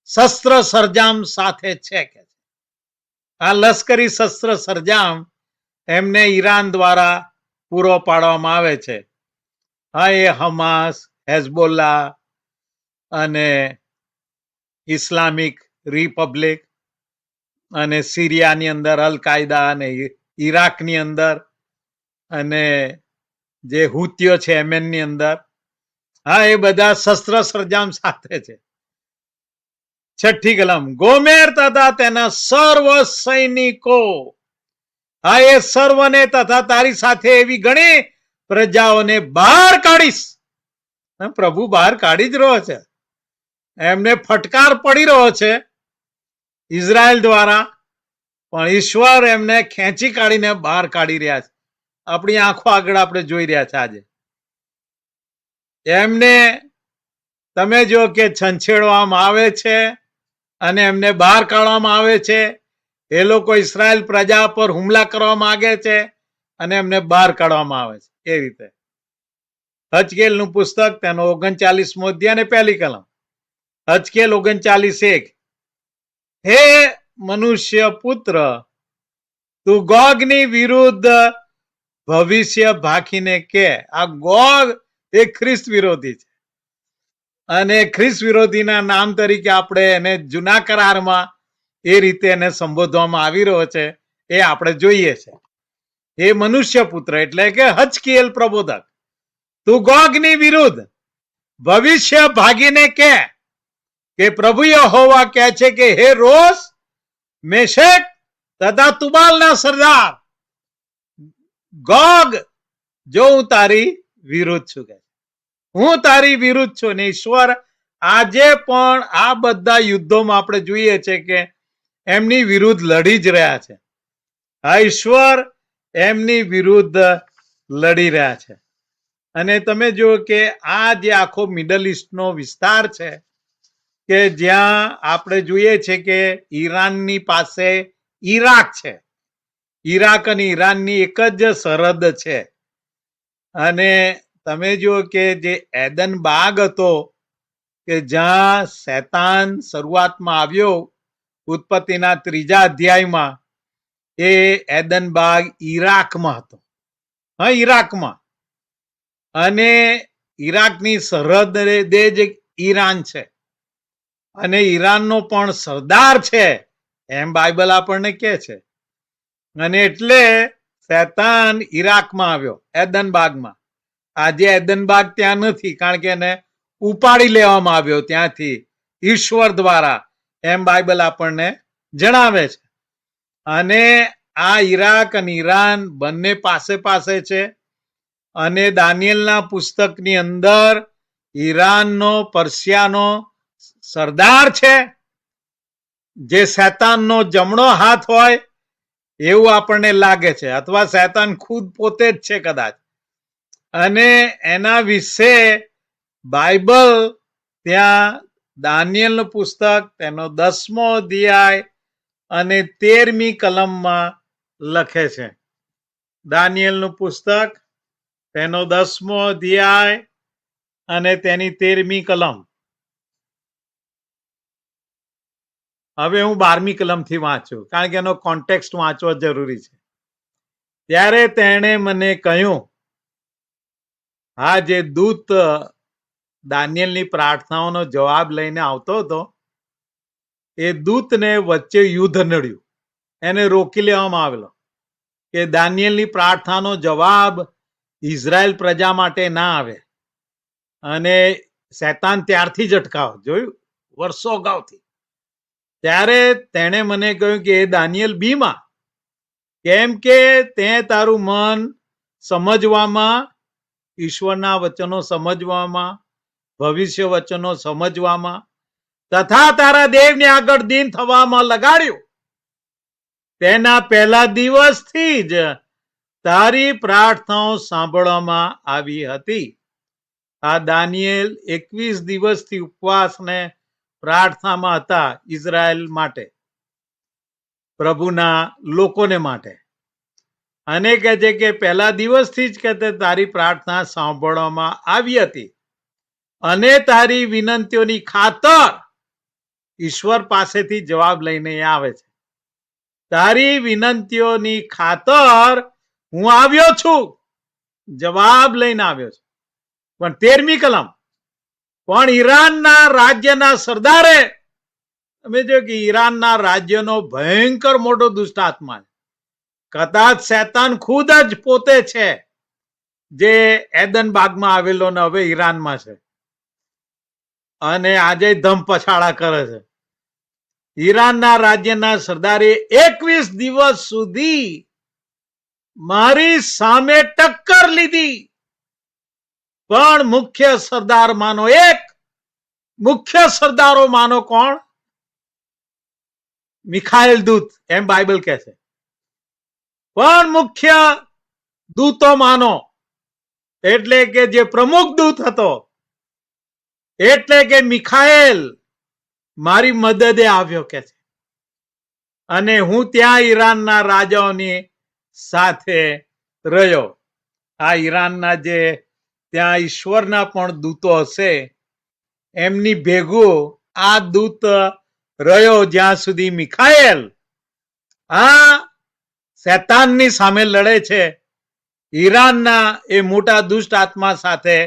[SPEAKER 1] શસ્ત્ર સરંજામ સાથે છે. આ લશ્કરી શસ્ત્ર સરંજામ એમને ઈરાન દ્વારા પૂરો પાડવામાં આવે છે. હા, એ હમાસ, હેઝબોલ્લા અને ઇસ્લામિક રિપબ્લિક અને સિરિયાની અંદર અલ કાયદા અને ઈરાકની અંદર અને જે હુતીઓ છે યમેનની અંદર, હા, એ બધા શસ્ત્ર સરંજામ સાથે છે. 6ઠ્ઠી કલમ, ગોમેર તથા તેના સર્વ સૈનિકો. હા, એ સર્વને તથા તારી સાથે એવી ઘણી પ્રજાઓને બહાર કાઢીશ. પ્રભુ બહાર કાઢી જ રહ્યો છે. એમને ફટકાર પડી રહ્યો છે ઇઝરાયલ દ્વારા, પણ ઈશ્વર એમને ખેંચી કાઢીને બહાર કાઢી રહ્યા છે. આપણી આંખો આગળ આપણે જોઈ રહ્યા છે. આજે એમને તમે જો કે છંછેડવામાં આવે છે અને એમને બહાર કાઢવામાં આવે છે. એ લોકો ઇસ્રાયલ પ્રજા પર હુમલા કરવા માંગે છે અને એમને બહાર કાઢવામાં આવે છે. એ રીતે હજકેલનું પુસ્તક, તેનો 39મો અધ્યાય અને 1 કલમ, હજકેલ 39:1. હે મનુષ્ય પુત્ર, તું ગોગની વિરુદ્ધ ભવિષ્ય ભાખીને કે. આ ગોગ એ ખ્રિસ્ત વિરોધી છે, અને ખ્રિસ્ત વિરોધીના નામ તરીકે આપણે એને જૂના કરારમાં એ રીતે એને સંબોધવામાં આવી રહ્યો છે. એ આપણે જોઈએ છે. એ મનુષ્ય પુત્ર એટલે કે હજકીએલ પ્રબોધક, તું ગોગની વિરુદ્ધ ભવિષ્ય ભાગીને કે પ્રભુ યહોવા કહે છે કે હે રોશ, મેશેક તથા તુબાલના સરદાર ગોગ, જો હું તારી વિરુદ્ધ છું. કે હું તારી વિરુદ્ધ છું. ને ઈશ્વર આજે પણ આ બધા યુદ્ધોમાં આપણે જોઈએ છે કે એમની વિરુદ્ધ લડી જ રહ્યા છે. આ ઈશ્વર એમની વિરુદ્ધ લડી રહ્યા છે. અને તમે જુઓ કે આ જે આખો મિડલ ઈસ્ટનો વિસ્તાર છે, કે જ્યાં આપણે જોઈએ છે કે ઈરાનની પાસે ઈરાક છે. ઈરાક અને ઈરાનની એક જ સરહદ છે. અને તમે જુઓ કે જે એદન બાગ હતો, કે જ્યાં શૈતાન શરૂઆતમાં આવ્યો ઉત્પત્તિના 3 અધ્યાયમાં, એ એદન બાગ ઈરાકમાં હતો. હા, ઈરાકમાં. અને ઈરાકની સરહદ જ ઈરાન છે. અને ઈરાનનો પણ સરદાર છે એમ બાઇબલ આપણને કહે છે. અને એટલે શેતાન ઈરાકમાં આવ્યો, એદનબાગમાં. આજે એદનબાગ ત્યાં નથી, કારણ કે એને ઉપાડી લેવામાં આવ્યો ત્યાંથી ઈશ્વર દ્વારા, એમ બાઇબલ આપણને જણાવે છે. અને આ ઈરાક અને ઈરાન બંને પાસે પાસે છે. અને દાનિયેલના પુસ્તકની અંદર ઈરાનનો પર્શિયાનો સરદાર છે, જે શેતાનનો જમણો હાથ હોય એવું આપણને લાગે છે, અથવા શેતાન ખુદ પોતે જ છે કદાચ. અને એના વિશે બાઇબલ ત્યાં દાનિયેલનું પુસ્તક તેનો 10મો અધ્યાય અને 13મી કલમમાં લખે છે. દાનિયેલનું પુસ્તક તેનો 10મો અધ્યાય અને તેની 13મી કલમ. હવે હું 12મી કલમથી વાંચું, કારણ કે એનો કોન્ટેક્સ્ટ વાંચવો જરૂરી છે. ત્યારે તેણે મને કહ્યું, હા, જે દૂત દાનિયેલની પ્રાર્થનાઓનો જવાબ લઈને આવતો હતો, એ દૂતને વચ્ચે યુદ્ધ નડ્યું, એને રોકી લેવામાં આવેલો કે દાનિયેલની પ્રાર્થનાનો જવાબ ઇઝરાયલ પ્રજા માટે ના આવે. અને શેતાન ત્યારથી જ અટકાવ જોયું, વર્ષો અગાઉથી. ત્યારે તેણે મને કહ્યું કે એ દાનિયેલ બીમાં, કેમ કે તે તારું મન સમજવામાં, ઈશ્વરના વચનો સમજવામાં, ભવિષ્ય વચનો સમજવામાં તથા તારા દેવને આગળ દીન થવામાં લગાડ્યું. તેના પહેલા દિવસથી જ તારી પ્રાર્થનાઓ સાંભળવામાં આવી હતી. આ દાનિયેલ 21 દિવસથી ઉપવાસને પ્રાર્થનામાં હતા ઇઝરાયલ માટે, પ્રભુના લોકોને માટે. અને કહે છે કે પહેલા દિવસથી જ કે તારી પ્રાર્થના સાંભળવામાં આવી હતી અને તારી વિનંતીઓની ખાતર ઈશ્વર પાસેથી જવાબ લઈને આવે છે. તારી વિનંતીઓની ખાતર હું આવ્યો છું, જવાબ લઈને આવ્યો છું. પણ 13મી કલમ, પણ ઈરાનના રાજ્યના સરદારે, તમે જો કે ઈરાનના રાજ્યનો ભયંકર મોટો દુષ્ટાત્મા, કદાચ શેતાન ખુદ જ પોતે છે, જે એદનબાગમાં આવેલો ને હવે ઈરાનમાં છે, અને આજે ધમ પછાડા કરે છે. ઈરાનના રાજ્યના સરદારે 21 દિવસ સુધી મારી સામે ટક્કર લીધી. પણ મુખ્ય સરદારમાંનો એક, મુખ્ય સરદારો માનો કોણ? મિખાએલ દૂત, એમ બાઇબલ કહે છે. પણ મુખ્ય દૂતો માનો, એટલે કે જે પ્રમુખ દૂત હતો, એટલે કે મિખાએલ મારી મદદે આવ્યો કે છે. અને હું ત્યાં ઈરાનના રાજાઓની સાથે રહ્યો. આ ઈરાનના જે ત્યાં ઈશ્વરના પણ દૂતો હશે, એમની ભેગું આ દૂત રહ્યો, જ્યાં સુધી મિખાએલ આ શેતાનની સામે લડે છે, ઈરાનના એ મોટા દુષ્ટ આત્મા સાથે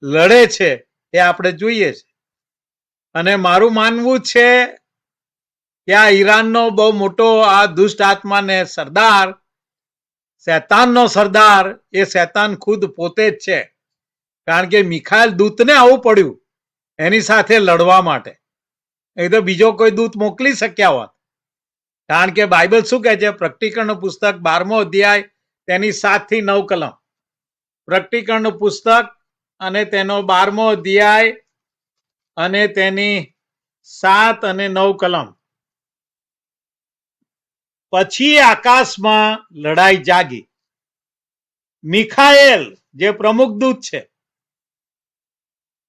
[SPEAKER 1] લડે છે, એ આપણે જોઈએ છે. અને મારું માનવું છે કે આ ઈરાનનો બહુ મોટો આ દુષ્ટ આત્માને સરદાર, શેતાનનો સરદાર, એ શેતાન ખુદ પોતે જ છે. કારણ કે મિખાએલ દૂતને આવું પડ્યું એની સાથે લડવા માટે. એ તો બીજો કોઈ દૂત મોકલી શક્યા હોત. કારણ કે બાઇબલ શું કહે છે? પ્રકટીકરણનું પુસ્તક 12મો અધ્યાય તેની 7 થી 9 કલમ. પ્રકટીકરણનું પુસ્તક અને તેનો 12મો અધ્યાય અને તેની 7 અને 9 કલમ. પછી આકાશમાં લડાઈ જાગી. મિખાએલ જે પ્રમુખ દૂત છે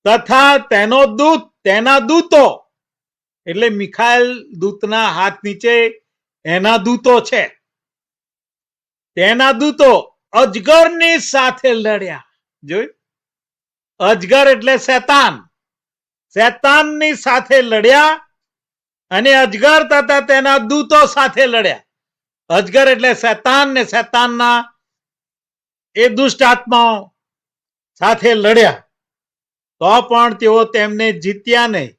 [SPEAKER 1] તથા તેનો દૂત, તેના દૂતો, એટલે મિખાએલ દૂતના હાથ નીચે એના દૂતો છે, તેના દૂતો અજગરની સાથે લડ્યા. જોયું? અજગર એટલે શેતાન, શેતાનની સાથે લડ્યા અને અજગર તથા તેના દૂતો સાથે લડ્યા. અજગર એટલે શેતાન ને શેતાનના એ દુષ્ટ આત્માઓ સાથે લડ્યા, તો પણ તેઓ તેમને જીત્યા નહીં.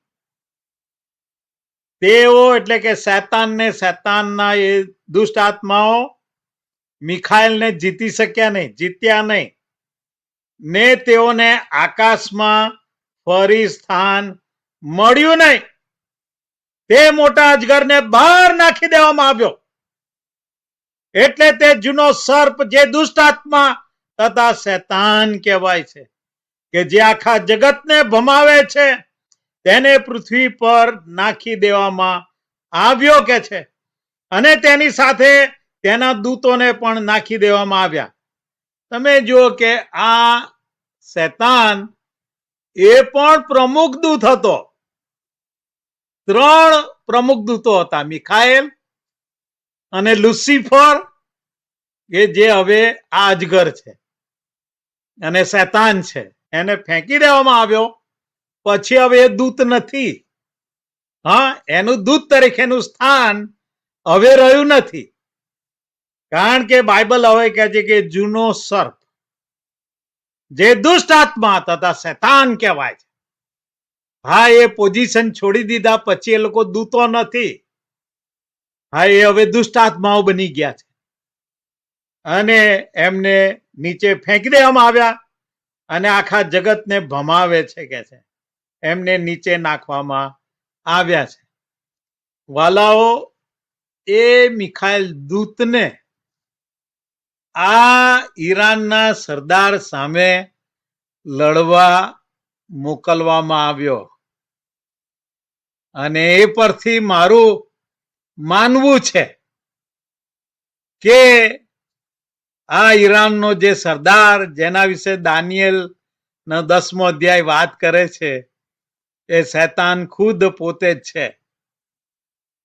[SPEAKER 1] તેઓ એટલે કે શૈતાનને, શૈતાનના એ દુષ્ટ આત્માઓ મિખાએલને જીતી શક્યા નહીં, જીત્યા નહીં, ને તેઓને આકાશમાં ફરી સ્થાન મળ્યું નહીં. તે મોટા અજગરને બહાર નાખી દેવામાં આવ્યો. એટલે તે જૂનો સર્પ જે દુષ્ટ આત્મા તથા શૈતાન કહેવાય છે, કે જે આખા જગતને ભમાવે છે, તેને પૃથ્વી પર નાખી દેવામાં આવ્યો કે છે, અને તેની સાથે તેના દૂતોને પણ નાખી દેવામાં આવ્યા. તમે જુઓ કે આ શૈતાન એ પણ પ્રમુખ દૂત હતો. 3 પ્રમુખ દૂતો હતા, મિખાએલ અને લુસિફર, કે જે હવે આ અજગર છે, અને શૈતાન છે. એને ફેંકી દેવામાં આવ્યો. પછી હવે એ દૂત નથી. હા, એનું દૂત તરીકેનું સ્થાન હવે રહ્યું નથી. કારણ કે બાઇબલ હવે કહે છે કે જૂનો સર્પ જે દુષ્ટ આત્મા તથા શૈતાન કહેવાય છે, હા, એ પોઝિશન છોડી દીધા પછી એ લોકો દૂતો નથી. હા, એ હવે દુષ્ટ આત્માઓ બની ગયા છે, અને એમને નીચે ફેંકી દેવામાં આવ્યા, અને આખા જગતને ભમાવે છે કે છે, એમને નીચે નાખવામાં આવ્યા છે. વાલાઓ, એ મિખાએલ દૂતને આ ઈરાનના સરદાર સામે લડવા મોકલવામાં આવ્યો. અને એ પરથી મારું માનવું છે કે આ ઈરાનનો જે સરદાર, જેના વિશે દાનિયેલ નો 10મો અધ્યાય વાત કરે છે, એ શૈતાન ખુદ પોતે જ છે.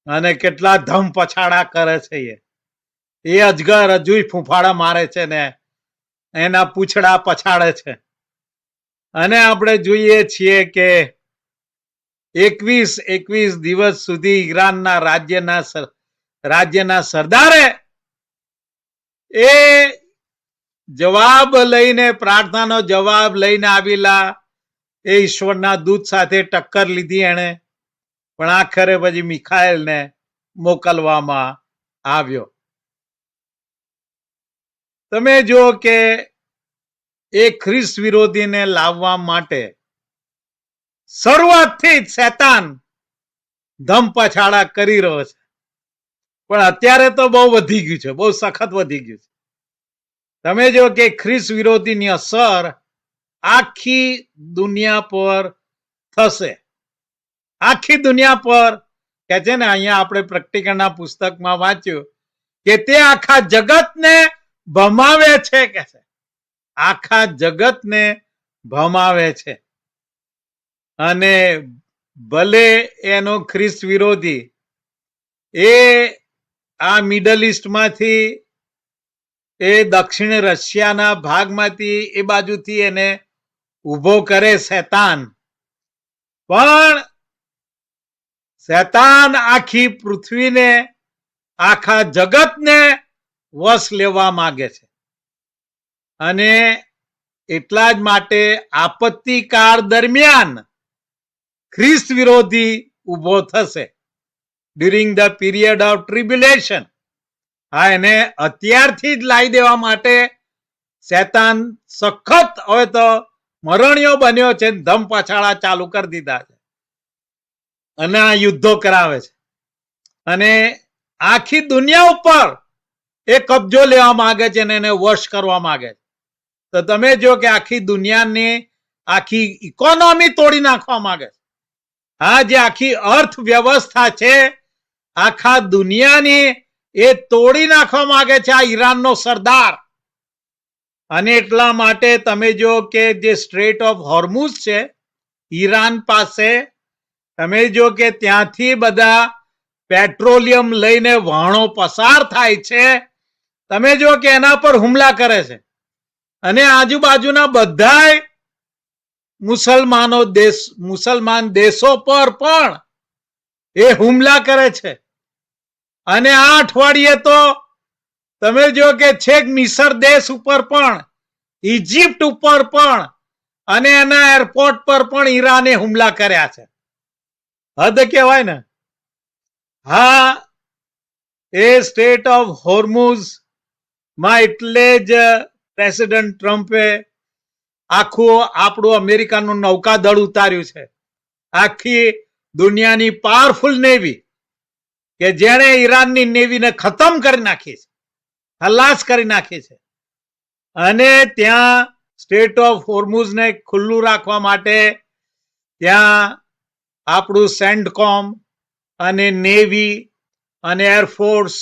[SPEAKER 1] અને કેટલા ધમ પછાડા કરે છે. એ અજગર હજુય ફૂંફાડા મારે છે ને એના પૂંછડા પછાડે છે. અને આપણે જોઈએ છીએ કે 21 દિવસ સુધી ઈરાનના રાજ્યના સરદારે એ જવાબ લઈને, પ્રાર્થનાનો જવાબ લઈને આવેલા એ ઈશ્વરના દૂત સાથે ટક્કર લીધી એણે, પણ આખરે પછી મિખાએલને મોકલવામાં આવ્યો. તમે જો કે એ ખ્રિસ્ત વિરોધીને લાવવા માટે શરૂઆતથી જ શૈતાન ધમપછાડા કરી રહ્યો છે. પણ અત્યારે તો બહુ વધી ગયું છે, બહુ સખત વધી ગયું છે. તમે જો કે ખ્રિસ્ત વિરોધીની અસર આખી દુનિયા પર થશે. આખી દુનિયા પર કે છે ને, અહીંયા આપણે પ્રેક્ટિકલના પુસ્તકમાં વાંચ્યું કે તે આખા જગતને ભમાવે છે કે છે, આખા જગતને ભમાવે છે. અને ભલે એનો ખ્રિસ્ત વિરોધી એ આ મિડલ ઈસ્ટમાંથી, એ દક્ષિણ રશિયાના ભાગમાંથી, એ બાજુથી એને ઉભો કરે શૈતાન, પણ શૈતાન આખી પૃથ્વીને, આખા જગતને વશ લેવા માંગે છે. અને એટલા જ માટે આપત્તિકાળ દરમિયાન ખ્રિસ્ત વિરોધી ઉભો થશે, ડ્યુરિંગ ધ પીરિયડ ઓફ ટ્રિબ્યુલેશન. હા, એને અત્યારથી જ લાવી દેવા માટે શૈતાન સખત હવે તો મરણીયો બન્યો છે, ધમ પછાડા ચાલુ કરી દીધા છે, અને આ યુદ્ધો કરાવે છે. અને આખી દુનિયા ઉપર એ કબજો લેવા માંગે છે અને એને વશ કરવા માંગે છે. તો તમે જો કે આખી દુનિયાની આખી ઇકોનોમી તોડી નાખવા માંગે છે. આ જે આખી અર્થવ્યવસ્થા છે આખા દુનિયાની, એ તોડી નાખવા માંગે છે આ ઈરાનનો સરદાર. અને એટલા માટે તમે જો કે જે સ્ટ્રેટ ઓફ હોર્મુઝ છે ઈરાન પાસે, તમે જો કે ત્યાંથી બધા પેટ્રોલિયમ લઈને વહાણો પસાર થાય છે. તમે જો કે એના પર હુમલા કરે છે. અને આજુબાજુના બધાય મુસલમાન દેશો પર પણ એ હુમલા કરે છે. અને આ અઠવાડિયે તો તમે જો કે છેક મિસર દેશ ઉપર પણ, ઇજિપ્ત ઉપર પણ, અને એના એરપોર્ટ પર પણ ઈરાને હુમલા કર્યા છે. હદ કહેવાય ને. હા, એ સ્ટેટ ઓફ હોર્મુઝ માં એટલે જ પ્રેસિડેન્ટ ટ્રમ્પે આખું આપણું અમેરિકાનું નૌકાદળ ઉતાર્યું છે. આખી દુનિયાની પાવરફુલ નેવી કે જેણે ઈરાનની નેવીને ખતમ કરી નાખી છે, ખલાસ કરી નાખી છે. અને ત્યાં સ્ટેટ ઓફ હોર્મુઝને ખુલ્લું રાખવા માટે ત્યાં આપણું સેન્ડકોમ અને નેવી અને એરફોર્સ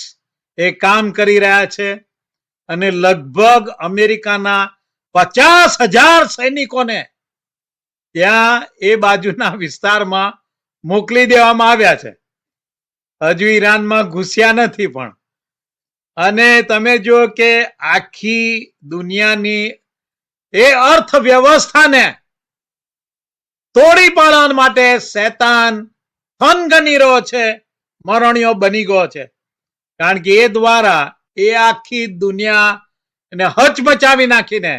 [SPEAKER 1] એ કામ કરી રહ્યા છે. અને લગભગ અમેરિકાના 50,000 સૈનિકોને ત્યાં એ બાજુના વિસ્તારમાં મોકલી દેવામાં આવ્યા છે. હજુ ઈરાનમાં ઘૂસ્યા નથી પણ. અને તમે જો કે આખી દુનિયાની એ અર્થવ્યવસ્થાને તોડી પાડવા માટે શેતાન થનગની રહ્યો છે, મરણીયો બની ગયો છે. કારણ કે એ દ્વારા એ આખી દુનિયાને હચમચાવી નાખીને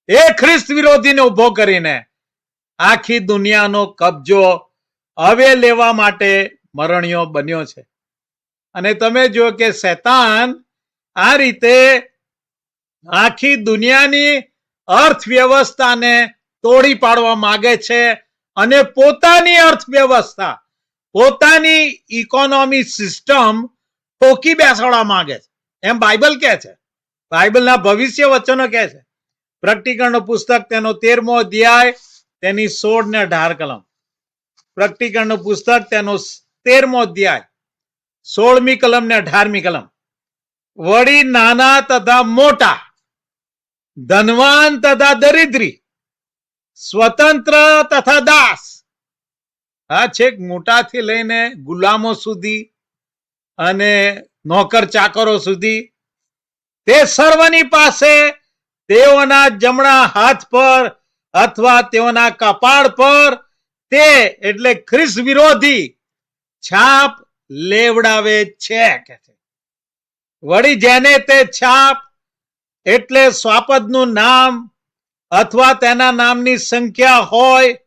[SPEAKER 1] એ ખ્રિસ્ત વિરોધીને ઉભો કરીને આખી દુનિયાનો કબજો હવે લેવા માટે મરણીયો બન્યો છે. અને તમે જો કે શેતાન આ રીતે આખી દુનિયાની અર્થવ્યવસ્થાને તોડી પાડવા માંગે છે અને પોતાની અર્થવ્યવસ્થા, પોતાની ઇકોનોમી સિસ્ટમ ઠોકી બેસાડવા માંગે છે, એમ બાઇબલ કહે છે. બાઇબલના ભવિષ્ય વચનો કહે છે. પ્રકટીકરણનું પુસ્તક તેનો 13મો અધ્યાય તેની 16 ને 18 કલમ. પ્રકટીકરણનું પુસ્તક તેનો 13મો અધ્યાય 16મી કલમ ને 18મી કલમ. વળી નાના તથા મોટા, ધનવાન તથા દરિદ્રી, સ્વતંત્ર તથા દાસ, આ છેક મોટાથી લઈને ગુલામો સુધી અને નોકર ચાકરો સુધી, તે સર્વની પાસે તેઓના જમણા હાથ પર અથવા તેઓના કપાળ પર તે એટલે ખ્રિસ્ત વિરોધી છાપ લેવડાવે છે. વળી જેને તે છાપ એટલે સ્વાપદનું નામ અથવા તેના નામની સંખ્યા હોય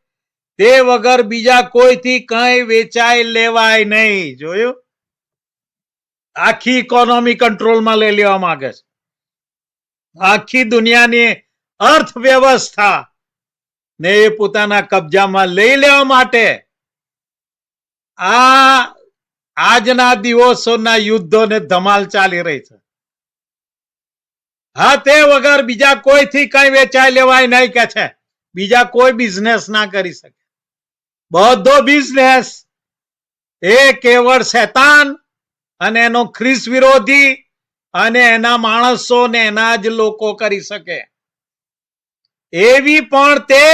[SPEAKER 1] તે વગર બીજા કોઈથી કંઈ વેચાઈ લેવાય નહીં. જોયું? આખી ઇકોનોમી કંટ્રોલમાં લઈ લેવા માંગે છે. આખી દુનિયાની અર્થવ્યવસ્થા ને એ પોતાના કબજામાં લઈ લેવા માટે આજના દિવસોના યુદ્ધોને ધમાલ ચાલી રહી છે. હા, તે વગર બીજા કોઈથી કઈ વેચાઈ લેવાય નહીં કે છે. બીજા કોઈ બિઝનેસ ના કરી શકે. બધો બિઝનેસ એ કેવળ શેતાન અને એનો ખ્રિસ્ત વિરોધી અને એના માણસો ને એના જ લોકો કરી શકે. એવી પણ તે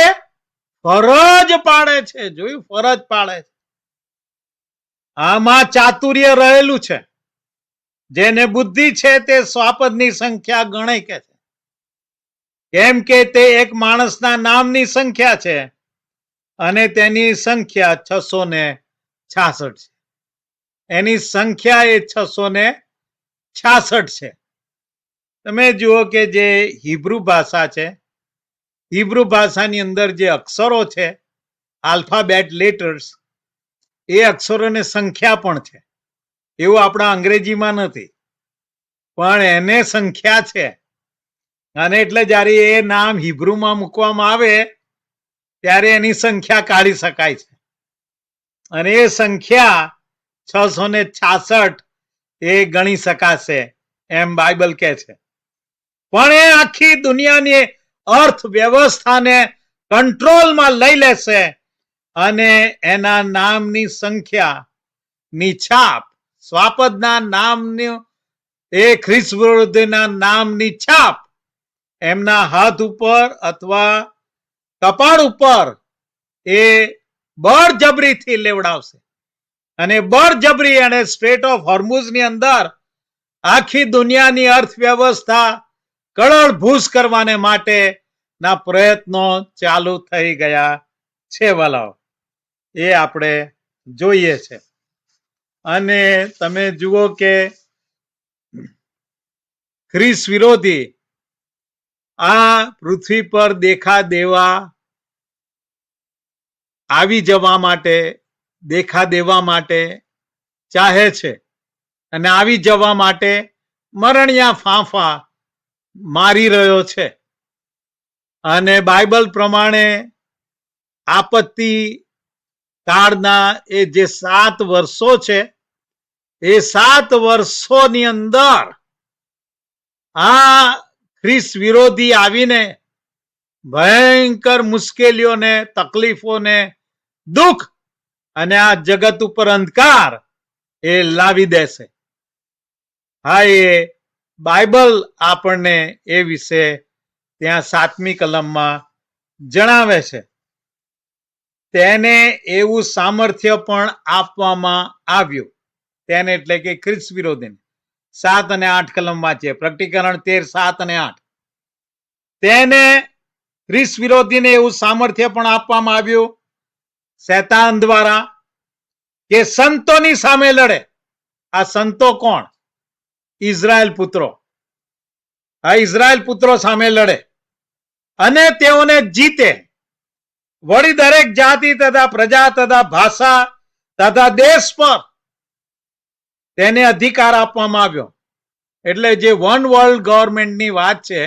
[SPEAKER 1] ફરજ પાડે છે. જોયું? ફરજ પાડે છે. આમાં ચાતુર્ય રહેલું છે. જેને બુદ્ધિ છે તે સ્વાપદની સંખ્યા ગણે કે છે. કેમ કે તે એક માણસના નામની સંખ્યા છે અને તેની સંખ્યા 666 છે. એની સંખ્યા એ 666 છે. તમે જુઓ કે જે હિબ્રુ ભાષા છે, હિબ્રુ ભાષાની અંદર જે અક્ષરો છે, આલ્ફાબેટ લેટર્સ, એ અક્ષરોની સંખ્યા પણ છે. એવું આપણા અંગ્રેજીમાં નથી, પણ એને સંખ્યા છે. અને એટલે જયારે એ નામ હિબ્રુમાં મૂકવામાં આવે ત્યારે એની સંખ્યા કાઢી શકાય છે. અને એ સંખ્યા 666 એ ગણી શકાશે એમ બાઇબલ કહે છે. પણ એ આખી દુનિયાની અર્થવ્યવસ્થાને કંટ્રોલમાં લઈ લેશે અને એના નામની સંખ્યા ની છાપ, સ્વાપદના નામની એ ખ્રિસ્ત વિરોધીના નામની છાપ એમના હાથ ઉપર અથવા કપાળ ઉપર એ બળજબરીથી લેવડાવશે. અને બળજબરી અને સ્ટ્રેટ ઓફ હોર્મુઝની અંદર આખી દુનિયાની અર્થવ્યવસ્થા કળળભૂસ કરવાને માટે ના પ્રયત્નો ચાલુ થઈ ગયા છે. વાલાઓ, એ આપણે જોઈએ છે. અને તમે જુઓ કે ખ્રિસ્ત વિરોધી આ પૃથ્વી પર દેખા દેવા આવી જવા માટે, દેખા દેવા માટે ચાહે છે અને આવી જવા માટે મરણિયા ફાંફા મારી રહ્યો છે. અને બાઇબલ પ્રમાણે આપત્તિ કાળના એ જે 7 વર્ષો છે, એ 7 વર્ષોની અંદર આ ખ્રિસ્ત વિરોધી આવીને ભયંકર મુશ્કેલીઓને, તકલીફોને, દુઃખ અને આ જગત ઉપર અંધકાર એ લાવી દેશે. હા, એ બાઇબલ આપણને એ વિશે ત્યાં 7મી કલમમાં જણાવે છે. તેને એવું સામર્થ્ય પણ આપવામાં આવ્યું. તેને એટલે કે ખ્રિસ્ત વિરોધીને. 7 અને 8 કલમ વાંચીએ. પ્રકટીકરણ 13, 7 અને 8. તેને ખ્રિસ્ત વિરોધીને એવું સામર્થ્ય પણ આપવામાં આવ્યું શૈતાન દ્વારા કે સંતોની સામે લડે. આ સંતો કોણ? ઇઝરાયલ પુત્રો. આ ઇઝરાયલ પુત્રો સામે લડે અને તેઓને જીતે. વળી દરેક જાતિ તથા પ્રજા તથા ભાષા તથા દેશ પર તેને અધિકાર આપવામાં આવ્યો. એટલે જે વન વર્લ્ડ ગવર્મેન્ટની વાત છે,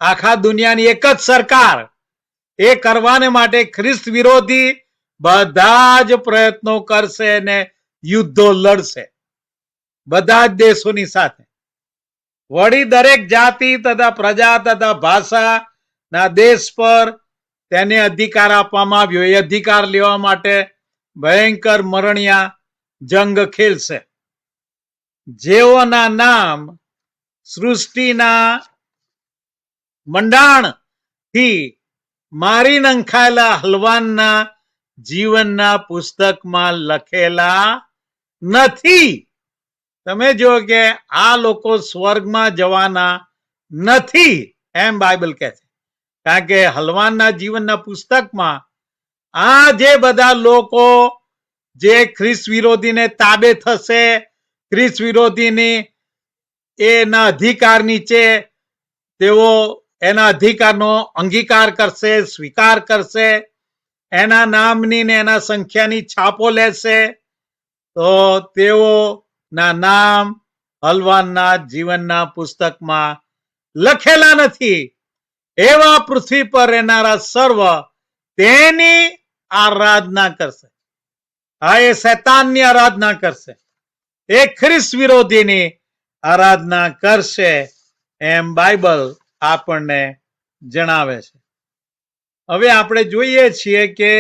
[SPEAKER 1] આખા દુનિયાની એક જ સરકાર, એ કરવાને માટે ખ્રિસ્ત વિરોધી બધા જ પ્રયત્નો કરશે અને યુદ્ધો લડશે બધા જ દેશોની સાથે. વળી દરેક જાતિ તથા પ્રજા તથા ભાષા ના દેશ પર તેને અધિકાર આપવામાં આવ્યો. એ અધિકાર લેવા માટે ભયંકર મરણિયા જંગ ખેલશે. જેઓના નામ સૃષ્ટિના મંડાણ થી મારી નંખાયેલા હલવાનના જીવનના પુસ્તકમાં લખેલા નથી. તમે જો કે આ લોકો સ્વર્ગમાં જવાના નથી, એમ બાઇબલ કહે છે. કારણ કે હલવાનના જીવનના પુસ્તકમાં આ જે બધા લોકો જે ખ્રિસ્ત વિરોધીને તાબે થશે, ખ્રિસ્ત વિરોધીની એના અધિકાર નીચે તેઓ એના અધિકારનો અંગીકાર કરશે, સ્વીકાર કરશે, એના નામની ને એના સંખ્યાની છાપો લેશે, તો તેઓના નામ હલવાનના જીવનના પુસ્તકમાં લખેલા નથી. એવા પૃથ્વી પર રહેનારા સર્વ તેની આરાધના કરશે. હા, એ શૈતાનની આરાધના કરશે, એ ખ્રિસ્ત વિરોધીની આરાધના કરશે, એમ બાઇબલ આપણને જણાવે છે. હવે આપણે જોઈએ છીએ કે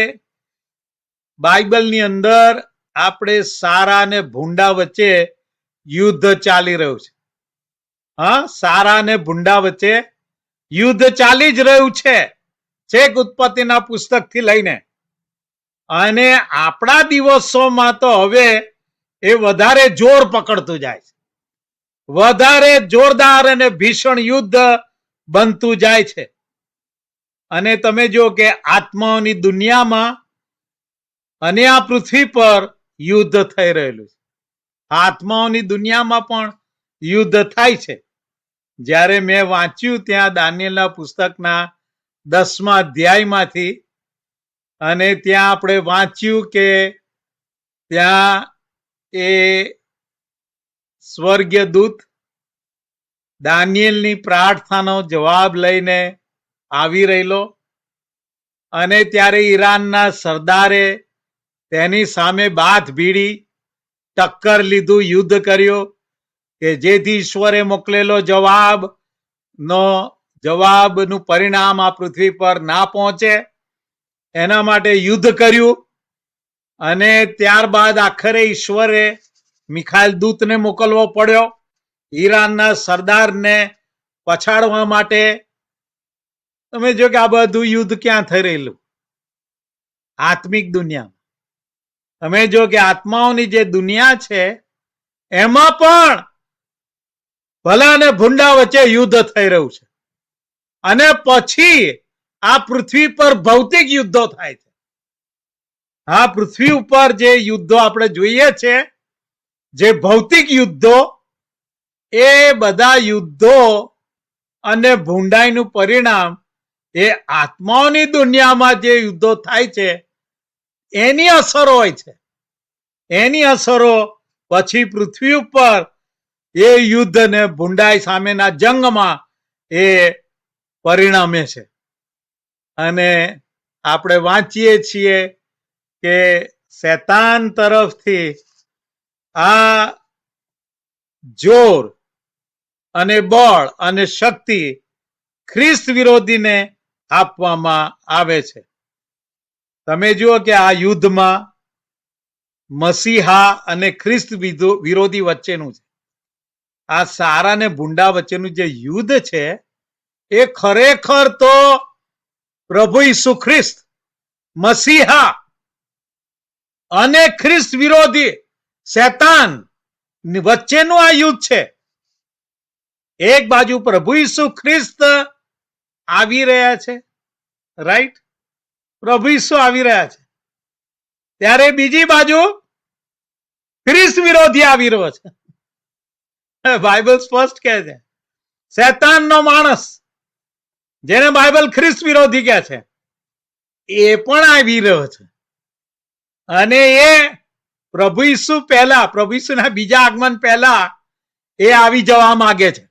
[SPEAKER 1] બાઇબલની અંદર આપણે સારા અને ભૂંડા વચ્ચે યુદ્ધ ચાલી રહ્યું છે. હા, સારા અને ભૂંડા વચ્ચે યુદ્ધ ચાલી જ રહ્યું છે, છેક ઉત્પત્તિના પુસ્તકથી લઈને. અને આપણા દિવસોમાં તો હવે એ વધારે જોર પકડતું જાય છે, વધારે જોરદાર અને ભીષણ યુદ્ધ બનતું જાય છે. અને તમે જો કે આત્માઓની દુનિયામાં અને આ પૃથ્વી પર યુદ્ધ થઈ રહેલું છે. આત્માઓની દુનિયામાં પણ યુદ્ધ થાય છે. જ્યારે મેં વાંચ્યું ત્યાં દાનિયેલના પુસ્તકના 10મા અધ્યાયમાંથી, અને ત્યાં આપણે વાંચ્યું કે ત્યાં એ સ્વર્ગીય દૂત દાનિયેલની પ્રાર્થનાનો જવાબ લઈને આવી રહેલો, અને ત્યારે ઈરાનના સરદારે તેની સામે બાથ ભીડી, ટક્કર લીધું, યુદ્ધ કર્યું, કે જેથી ઈશ્વરે મોકલેલો જવાબનું પરિણામ આ પૃથ્વી પર ના પહોંચે, એના માટે યુદ્ધ કર્યું. અને ત્યારબાદ આખરે ઈશ્વરે મિખાઈલ દૂતને મોકલવો પડ્યો ઈરાનના સરદારને પછાડવા માટે. તમે જો કે આ બધું યુદ્ધ ક્યાં થઈ રહેલું? આત્મિક દુનિયા. તમે જો કે આત્માઓની જે દુનિયા છે એમાં પણ ભલા અને ભૂંડા વચ્ચે યુદ્ધ થઈ રહ્યું છે. અને પછી આ પૃથ્વી પર ભૌતિક યુદ્ધો થાય છે. આ પૃથ્વી ઉપર જે યુદ્ધો આપણે જોઈએ છે, જે ભૌતિક યુદ્ધો, એ બધા યુદ્ધો અને ભૂંડાઈનું પરિણામ એ આત્માઓની દુનિયામાં જે યુદ્ધો થાય છે એની અસરો હોય છે. એની અસરો પછી પૃથ્વી ઉપર એ યુદ્ધ ને ભૂંડાઈ સામેના જંગમાં એ પરિણમે છે. અને આપણે વાંચીએ છીએ કે શૈતાન તરફથી આ જોર અને બળ અને શક્તિ ખ્રિસ્ત વિરોધીને આપવામાં આવે છે. તમે જુઓ કે આ યુદ્ધમાં મસીહા અને ખ્રિસ્ત વિરોધી વચ્ચેનું છે. આ સારા ને ભૂંડા વચ્ચેનું જે યુદ્ધ છે એ ખરેખર તો પ્રભુ ઈસુ ખ્રિસ્ત મસીહા અને ખ્રિસ્ત વિરોધી શૈતાન વચ્ચેનું આ યુદ્ધ છે. એક બાજુ પ્રભુ ઈસુ ખ્રિસ્ત આવી રહ્યા છે, રાઈટ, પ્રભુ ઈસુ આવી રહ્યા છે, ત્યારે બીજી બાજુ ખ્રિસ્ત વિરોધી આવી રહ્યો છે. બાઇબલ સ્પષ્ટ કહે છે શૈતાનનો માણસ, જેને બાઇબલ ખ્રિસ્ત વિરોધી કહે છે, એ પણ આવી રહ્યો છે. અને એ પ્રભુ ઈસુ પહેલા, પ્રભુ ઈસુના બીજા આગમન પહેલા એ આવી જવા માંગે છે,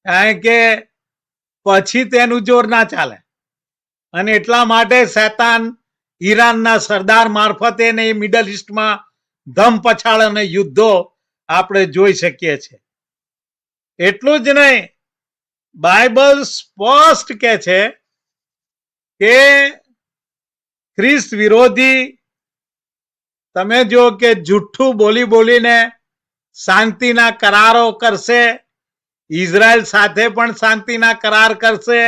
[SPEAKER 1] કારણ કે પછી તેનું જોર ના ચાલે. અને એટલા માટે શૈતાન ઈરાનના સરદાર મારફતે ને મિડલ ઈસ્ટમાં ધમ પછાડ અને યુદ્ધો આપણે જોઈ શકીએ છીએ. એટલું જ નહીં, બાઇબલ સ્પષ્ટ કહે છે કે ખ્રિસ્ત વિરોધી, તમે જો કે જુઠ્ઠું બોલી બોલીને શાંતિના કરારો કરશે, ઇઝરાયલ સાથે પણ શાંતિના કરાર કરશે,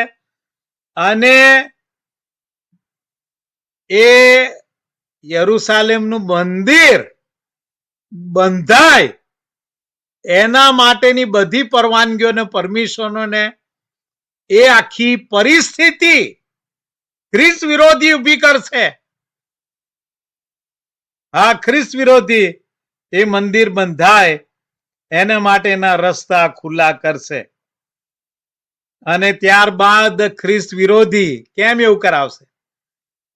[SPEAKER 1] અને એ યરુશાલેમનું મંદિર બંધાય એના માટેની બધી પરવાનગીઓને પરમિશનોને એ આખી પરિસ્થિતિ ખ્રિસ્ત વિરોધી ઉભી કરશે. હા, ખ્રિસ્ત વિરોધી એ મંદિર બંધાય એના માટેના રસ્તા ખુલ્લા કરશે. અને ત્યારબાદ ખ્રિસ્ત વિરોધી કેમ એવું કરાવશે?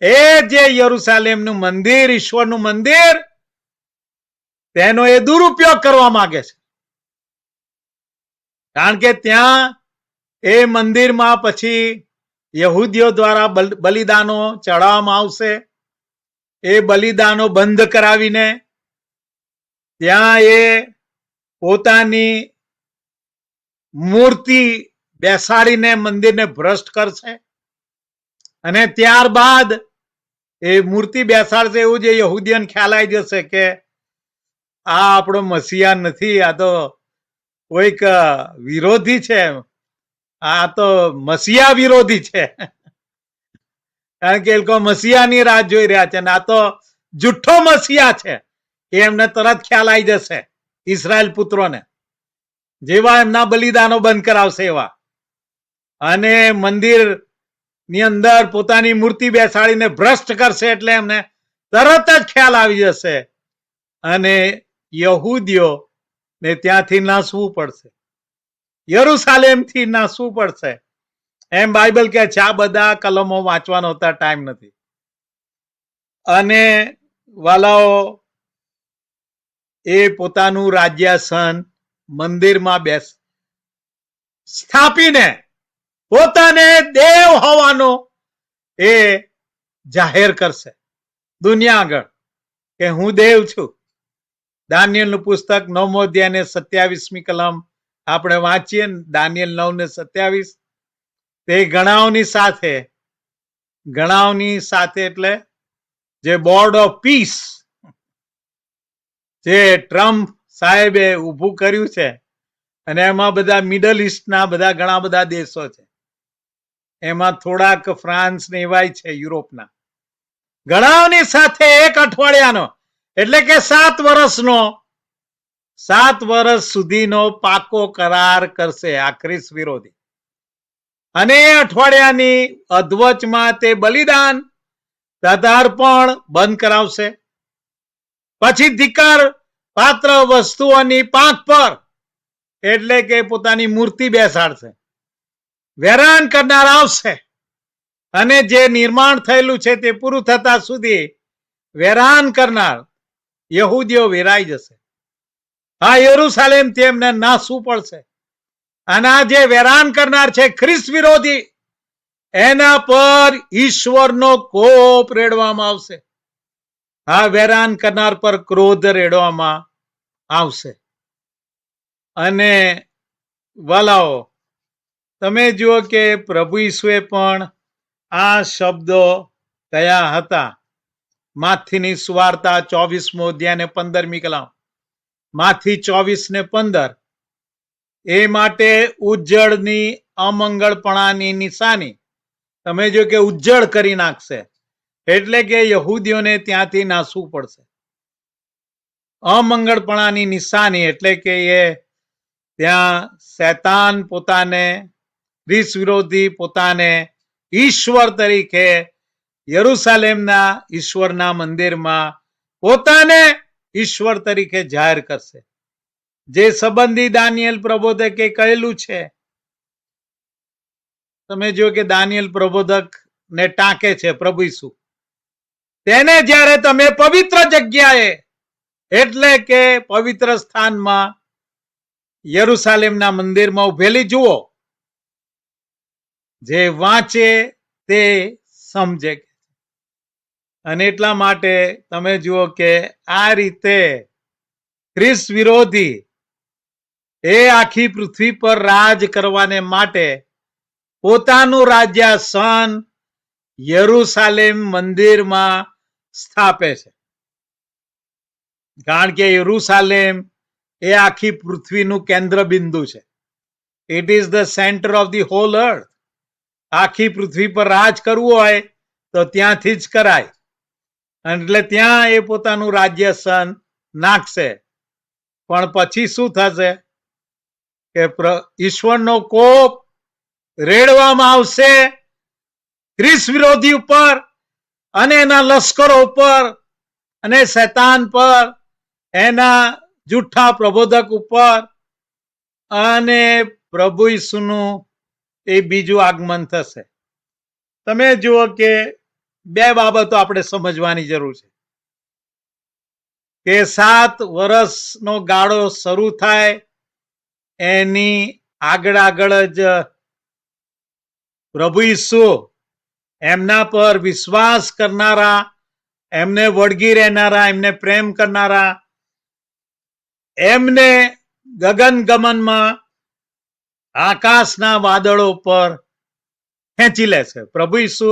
[SPEAKER 1] એ જે યરુશાલેમનું મંદિર, ઈશ્વરનું મંદિર, તેનો એ દુરુપયોગ કરવા માંગે છે. કારણ કે ત્યાં એ મંદિરમાં પછી યહૂદીઓ દ્વારા બલિદાનો ચડાવવામાં આવશે. એ બલિદાનો બંધ કરાવીને ત્યાં એ પોતાની મૂર્તિ બેસાડીને મંદિરને ભ્રષ્ટ કરશે. અને ત્યારબાદ એ મૂર્તિ બેસાડશે, એવું જે યહૂદીઓને ખ્યાલ આવી જશે કે આ આપણો મસીહા નથી, આ તો કોઈક વિરોધી છે, આ તો મસીહા વિરોધી છે. કારણ કે એ લોકો મસીહાની રાહ જોઈ રહ્યા છે, અને આ તો જુઠ્ઠો મસીહા છે. એમને તરત ખ્યાલ આવી જશે ઇઝરાયલ પુત્રોને, જેવા એમના બલિદાનો બંધ કરાવશે એવા. અને મંદિર ની અંદર પોતાની મૂર્તિ બેસાડીને ભ્રષ્ટ કરશે, એટલે એમને તરત જ ખ્યાલ આવી જશે, અને યહૂદીઓ ને ત્યાંથી નાસવું પડશે, યરુશાલેમથી નાસવું પડશે. એમ બાઇબલ કહે છે. આ બધા કલમો વાંચવાનો હોતા ટાઈમ નથી. અને વાલાઓ, એ પોતાનું રાજ્યાસન મંદિરમાં સ્થાપીને પોતાને દેવ હોવાનો એ જાહેર કરશે દુનિયા આગળ કે હું દેવ છું. દાનિયેલનું પુસ્તક 9મો અધ્યાય ને 27મી કલમ આપણે વાંચીએ, દાનિયેલ 9:27. તે ગણાવની સાથે એટલે જે બોર્ડ ઓફ પીસ જે ટ્રમ્પ સાહેબે ઉભું કર્યું છે, અને એમાં બધા મિડલ ઈસ્ટના ઘણા બધા દેશો છે, એમાં થોડાક ફ્રાન્સ ને એવાય છે, યુરોપના. ગણાવની સાથે 1 અઠવાડિયાનો એટલે કે 7 વર્ષ સુધીનો પાકો કરાર કરશે આ ખ્રિસ્ત વિરોધી. અને એ અઠવાડિયાની અધવચમાં તે બલિદાન તથા અર્પણ બંધ કરાવશે. પછી ધિક્કાર પાત્ર વસ્તુઓની પાંખ પર એટલે કે પોતાની મૂર્તિ બેસાડશે. વેરાન કરનાર આવશે, અને જે નિર્માણ થયેલું છે તે પૂરું થતા સુધી વેરાન કરનાર યહૂદીઓ વેરાઈ જશે. આ યરુશાલેમથી એમને નાસવું પડશે. અને આ જે વેરાન કરનાર છે ખ્રિસ્ત વિરોધી, એના પર ઈશ્વરનો કોપ રેડવામાં આવશે. આ વેરાન કરનાર પર ક્રોધ રેડવામાં આવશે. અને વાલાઓ, તમે જુઓ કે પ્રભુ ઈસુએ પણ આ શબ્દો કયા હતા. માથીની સુવાર્તા 24મો અધ્યાય ને 15મી કલમ, માથી 24:15. એ માટે ઉજ્જળની અમંગળપણાની નિશાની, તમે જો કે ઉજ્જળ કરી નાખશે, એટલે કે યહૂદીઓને ત્યાંથી નાસવું પડશે. અમંગળપણાની નિશાની એટલે કે એ ત્યાં શૈતાન પોતાને, ખ્રિસ્ત વિરોધી પોતાને ઈશ્વર તરીકે યરુશાલેમના ઈશ્વરના મંદિરમાં પોતાને ઈશ્વર તરીકે જાહેર કરશે. જે સંબંધી દાનિયેલ પ્રબોધકે કહેલું છે. તમે જો કે દાનિયેલ પ્રબોધક ને ટાંકે છે પ્રભુ ઈસુ. તેને જ્યારે તમે પવિત્ર જગ્યાએ એટલે કે પવિત્ર સ્થાનમાં યરુશાલેમના મંદિરમાં ઉભેલી જુઓ, જે વાંચે તે સમજે. અને એટલા માટે તમે જુઓ કે આ રીતે ખ્રિસ્ત વિરોધી એ આખી પૃથ્વી પર રાજ કરવાને માટે પોતાનું રાજ્યાસન યરુશાલેમ મંદિરમાં સ્થાપે છે. કારણ કે યરુશાલેમ એ આખી પૃથ્વીનું કેન્દ્ર બિંદુ છે. It is the centre of the whole earth. આખી પૃથ્વી પર રાજ કરવું હોય તો ત્યાંથી જ કરાય. એટલે ત્યાં એ પોતાનું રાજ્યાસન નાખશે. પણ પછી શું થશે કે ઈશ્વરનો કોપ રેડવામાં આવશે ખ્રિસ્ત વિરોધી ઉપર અને એના લશ્કરો ઉપર અને શૈતાન પર, એના જૂઠા પ્રબોધક ઉપર. અને પ્રભુ ઈસુનું એ બીજું આગમન થશે. તમે જુઓ કે બે બાબતો આપણે સમજવાની જરૂર છે કે 7 વર્ષનો ગાળો શરૂ થાય એની આગળ જ પ્રભુ ઈસુ એમના પર વિશ્વાસ કરનારા, એમને વળગી રહેનારા, એમને પ્રેમ કરનારા, એમને ગગન ગમનમાં આકાશના વાદળો પર ખેંચી લે છે. પ્રભુ ઈસુ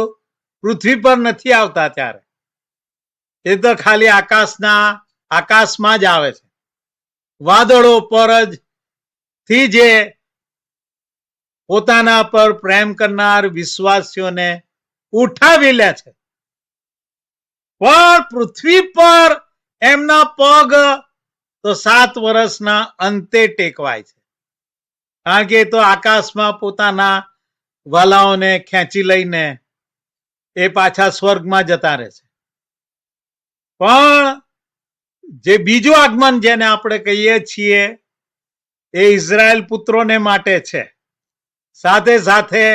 [SPEAKER 1] પૃથ્વી પર નથી આવતા ત્યારે, એ તો ખાલી આકાશમાં જ આવે છે. વાદળો પર જ થી જે પોતાના પર પ્રેમ કરનાર વિશ્વાસીઓને ઉઠાવી લે છે. પણ પૃથ્વી પર એમના પગ તો 7 વર્ષના અંતે ટેકવાય છે. કારણ કે તો આકાશમાં પોતાના વાલાઓને ખેંચી લઈને એ પાછા સ્વર્ગમાં જતા રહે છે. પણ જે બીજું આગમન જેને આપણે કહીએ છીએ એ ઇઝરાયલ પુત્રોને માટે છે. સાથે સાથે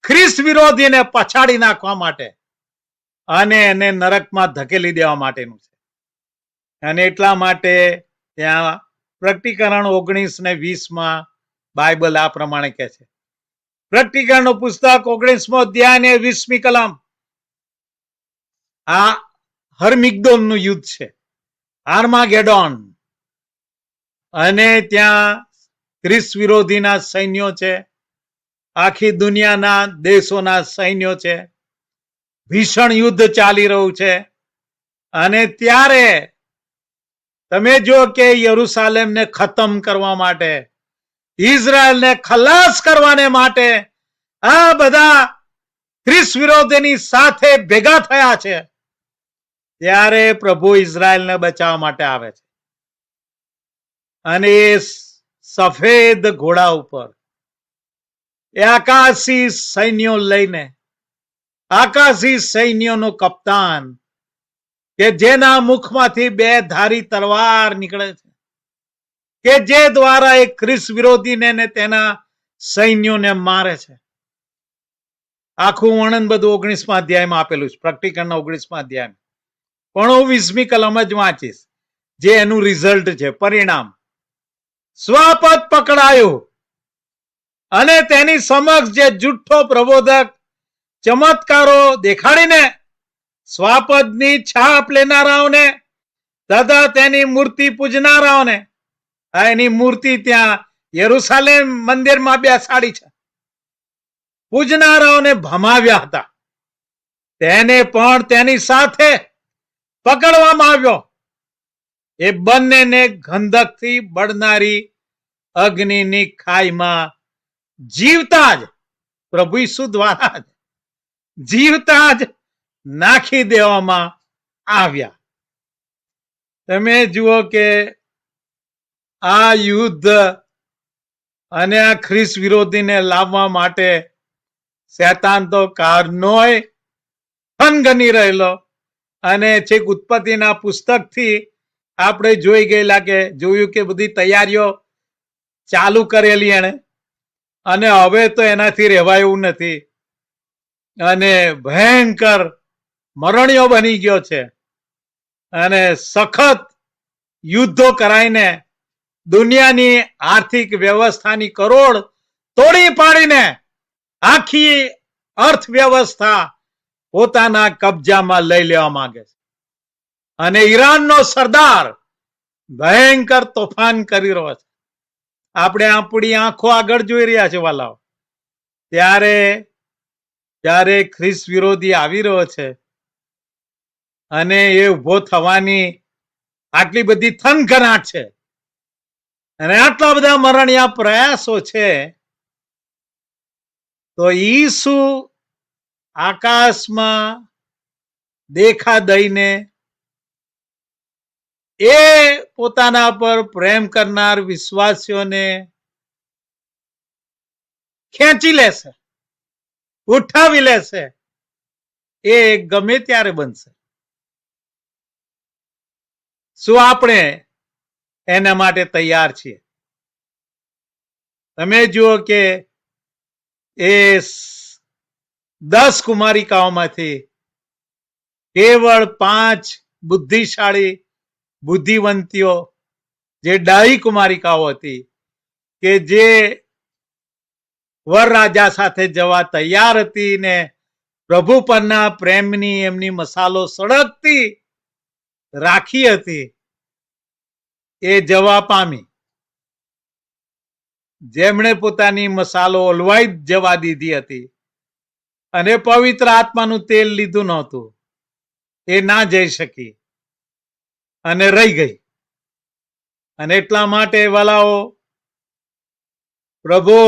[SPEAKER 1] ખ્રિસ્ત વિરોધીને પછાડી નાખવા માટે અને એને નરકમાં ધકેલી દેવા માટેનું છે. અને એટલા માટે ત્યાં પ્રકટીકરણ 19 ને 20માં બાઇબલ આ પ્રમાણે કહે છે. પ્રકટીકરણનું પુસ્તક 19મો અધ્યાય ને 20મી કલમ. આ હરમિગદોનનું યુદ્ધ છે, આર્માગેડોન. અને ત્યાં ખ્રિસ્ત વિરોધીના સૈન્યો છે, આખી દુનિયાના દેશોના સૈન્યો છે. ભીષણ યુદ્ધ ચાલી રહ્યું છે. અને ત્યારે તમે જો કે યરુશાલેમને ખતમ કરવા માટે, ઇઝરાયલને ખલાસ કરવાને માટે આ બધા ખ્રિસ્ત વિરોધીની સાથે ભેગા થયા છે. ત્યારે પ્રભુ ઇઝરાયલને બચાવવા માટે આવે છે. અને એ સફેદ ઘોડા ઉપર એ આકાશી સૈન્યો લઈને, આકાશી સૈન્યોનો કપ્તાન કે જેના મુખમાંથી 2 ધારી તલવાર નીકળે છે, કે જે દ્વારા એક ખ્રિસ્ત વિરોધીને ને તેના સૈન્યોને મારે છે. આખું વર્ણન બધું 19મા અધ્યાયમાં આપેલું છે, પ્રકટીકરણના 19મા અધ્યાયમાં. પણ હું 20મી કલમ જ વાંચીશ, જે એનું રિઝલ્ટ છે, પરિણામ. સ્વાપદ પકડાયું અને તેની સમક્ષ જે જુઠ્ઠો પ્રબોધક ચમત્કારો દેખાડીને સ્વાપદની છાપ લેનારાઓને તથા તેની મૂર્તિ પૂજનારાઓને, એની મૂર્તિ ત્યાં યરુશાલેમ મંદિરમાં બેસાડી છે, પૂજનારાઓને ભમાવ્યા હતા. તેને પણ તેની સાથે પકડવામાં આવ્યો. એ બંનેને ગંધકથી બળનારી અગ્નિની ખાઈમાં જીવતા જ, પ્રભુ ઈસુ દ્વારા જીવતા જ નાખી દેવામાં આવ્યા. તમે જુઓ કે આ યુદ્ધ અને આ ખ્રિસ્ત વિરોધીને લાવવા માટે શેતાન તો કારનોય થનગની રહેલો. અને છેક ઉત્પત્તિના પુસ્તકથી આપણે જોયું કે બધી તૈયારીઓ ચાલુ કરેલી એને, અને હવે તો એનાથી રહેવાયું નથી અને ભયંકર મરણીયો બની ગયો છે. અને સખત યુદ્ધો કરાઈને દુનિયાની આર્થિક વ્યવસ્થાની કરોડ તોડી પાડીને આખી અર્થવ્યવસ્થા પોતાના કબજામાં લઈ લેવા માંગે છે. અને ઈરાનનો સરદાર ભયંકર તોફાન કરી રહ્યો છે. આપણે આપણી આંખો આગળ જોઈ રહ્યા છે વાલાઓ. ત્યારે ખ્રિસ્ત વિરોધી આવી રહ્યો છે અને એ ઉભો થવાની આટલી બધી થનગનાટ છે અને આટલા બધા મરણિયા પ્રયાસો છે, તો ઈસુ આકાશમાં દેખા દઈને એ પોતાના પર પ્રેમ કરનાર વિશ્વાસીઓને ખેંચી લેશે, ઉઠાવી લેશે. એ ગમે ત્યારે બનશે. શું આપણે એના માટે તૈયાર છીએ? તમે જુઓ કે એ 10 કુમારિકાઓમાંથી કેવળ 5 બુદ્ધિશાળી બુદ્ધિવંતીઓ, જે ડાહી કુમારિકાઓ હતી, કે જે વરરાજા સાથે જવા તૈયાર હતી ને પ્રભુ પરના પ્રેમની એમની મસાલો સળગતી રાખી હતી, એ જવા પામી. જેમણે પોતાની મસાલો ઓલવાઈ જવા દીધી હતી અને પવિત્ર આત્માનું તેલ લીધું નહોતું, એ ના જઈ શકી અને રહી ગઈ. અને એટલા માટે વાલાઓ, પ્રભુ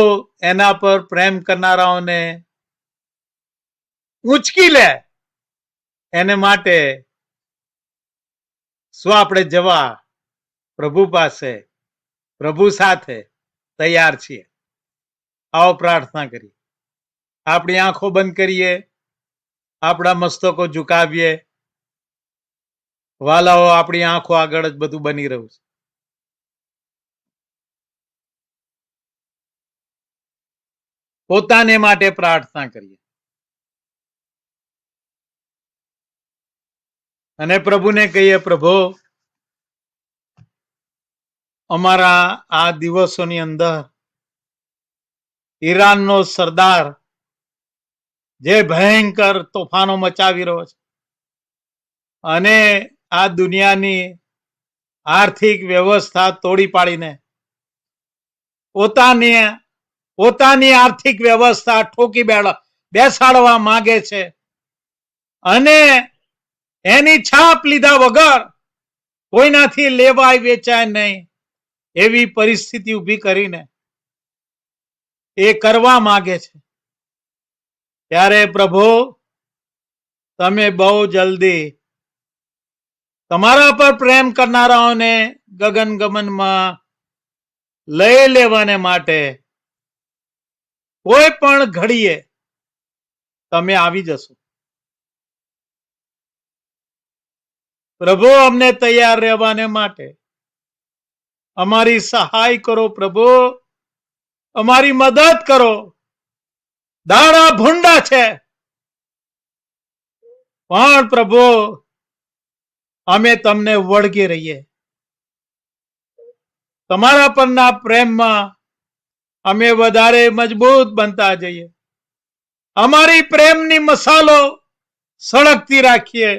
[SPEAKER 1] એના પર પ્રેમ કરનારાઓને ઉંચકી લે, એને માટે શું આપણે જવા પ્રભુ પાસે, પ્રભુ સાથે તૈયાર છીએ? આવો પ્રાર્થના કરીએ. આપણી આંખો બંધ કરીએ, આપણા મસ્તકો ઝુકાવીએ. વાલાઓ, આપણી આંખો આગળ જ બધું બની રહ્યું છે. પોતાને માટે પ્રાર્થના કરીએ અને પ્રભુને કહીએ, પ્રભુ, અમારા આ દિવસોની અંદર ઈરાનનો સરદાર જે ભયંકર તોફાનો મચાવી રહ્યો છે અને આ દુનિયાની આર્થિક વ્યવસ્થા તોડી પાડીને પોતાની આર્થિક વ્યવસ્થા ઠોકી બેસાડવા માંગે છે અને એની છાપ લીધા વગર કોઈનાથી લેવાય વેચાય નહીં એવી પરિસ્થિતિ ઊભી કરીને એ કરવા માંગે છે. ત્યારે પ્રભુ, તમે બહુ જલ્દી તમારા પર પ્રેમ કરનારાઓને ગગન ગમનમાં લઈ લેવાને માટે કોઈ પણ ઘડીએ તમે આવી જશો. પ્રભુ, અમને તૈયાર રહેવાને માટે અમારી સહાય કરો. પ્રભુ, અમારી મદદ કરો. દાડા ભૂંડા છે, પણ પ્રભુ અમે તમને વળગી રહીએ. તમારા પરના પ્રેમમાં અમે વધારે મજબૂત બનતા જઈએ. અમારી પ્રેમની મસાલો સળગતી રાખીએ.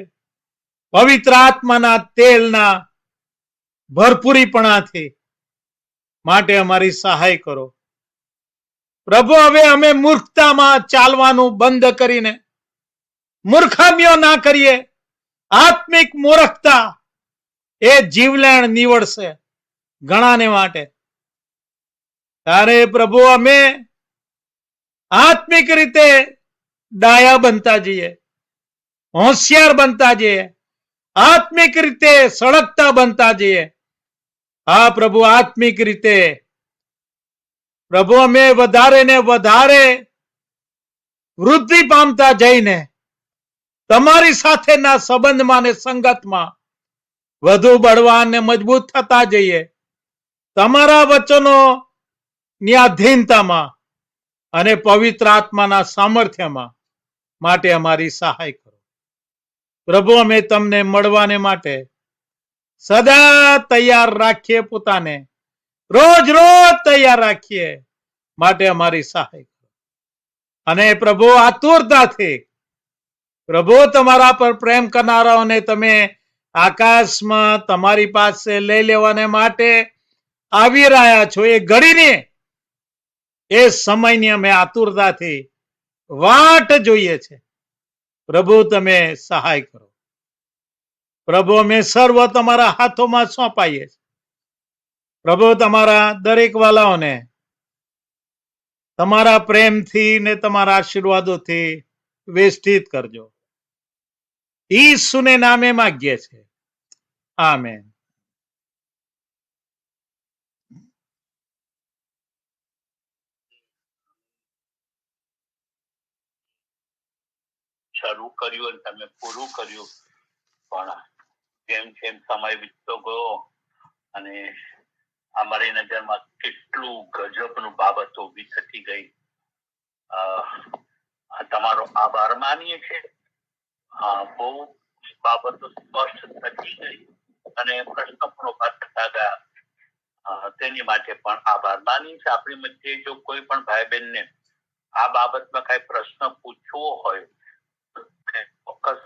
[SPEAKER 1] પવિત્ર આત્માના તેલના ભરપૂરીપણાથી માટે અમારી સહાય કરો. પ્રભુ, હવે અમે મૂર્ખતામાં ચાલવાનું બંધ કરીને મૂર્ખામીઓ ના કરીએ. આત્મિક મૂર્ખતા એ જીવલેણ નીવડશે ઘણાને માટે. ત્યારે પ્રભુ અમે આત્મિક રીતે ડાયા બનતા જઈએ, હોશિયાર બનતા જઈએ, આત્મિક રીતે સળગતા બનતા જઈએ. હા પ્રભુ, આત્મિક રીતે પ્રભુ અમે વધારે ને વધારે વૃદ્ધિ પામતા જઈને તમારી સાથેના સંબંધમાં ને સંગતમાં વધુ બળવાન ને મજબૂત થતા જઈએ. તમારા વચનો ની આધીનતામાં અને પવિત્ર આત્માના સામર્થ્યમાં માટે અમારી સહાય કરો. પ્રભુ, અમે તમને મળવાને માટે સદા તૈયાર રાખીએ, પોતાને રોજ રોજ તૈયાર રાખીએ માટે અમારી સહાય કરો. અને પ્રભુ, આતુરતાથી પ્રભુ તમારા પર પ્રેમ કરનારાઓને તમે આકાશમાં તમારી પાસે લઈ લેવાને માટે આવી રહ્યા છો. એ ઘડીને એ સમયની અમે આતુરતાથી વાટ જોઈએ છે. પ્રભુ, તમે સહાય કરો. પ્રભુ, અમે સર્વ તમારા હાથોમાં સોંપાઈએ છીએ. પ્રભુ, તમારા દરેક વાલાઓને તમારા પ્રેમથી ને તમારા આશીર્વાદોથી વેષ્ટિત કરજો. ઈસુને નામે માગીએ છીએ. આમેન.
[SPEAKER 2] શરૂ કર્યું અને તમે પૂરું કર્યું, પણ જેમ જેમ સમય વીતતો ગયો અને અમારી નજરમાં કેટલું ગજબનું બાબતો ઊભી થતી ગઈ. તમારો આભાર માનીએ છીએ. બહુ બાબતો સ્પષ્ટ થતી ગઈ અને પ્રશ્ન પણ ઉભા થતા ગયા. તેની માટે પણ આભાર માનીએ છીએ. આપણી મધ્યે જો કોઈ પણ ભાઈ બહેનને આ બાબતમાં કઈ પ્રશ્ન પૂછવો હોય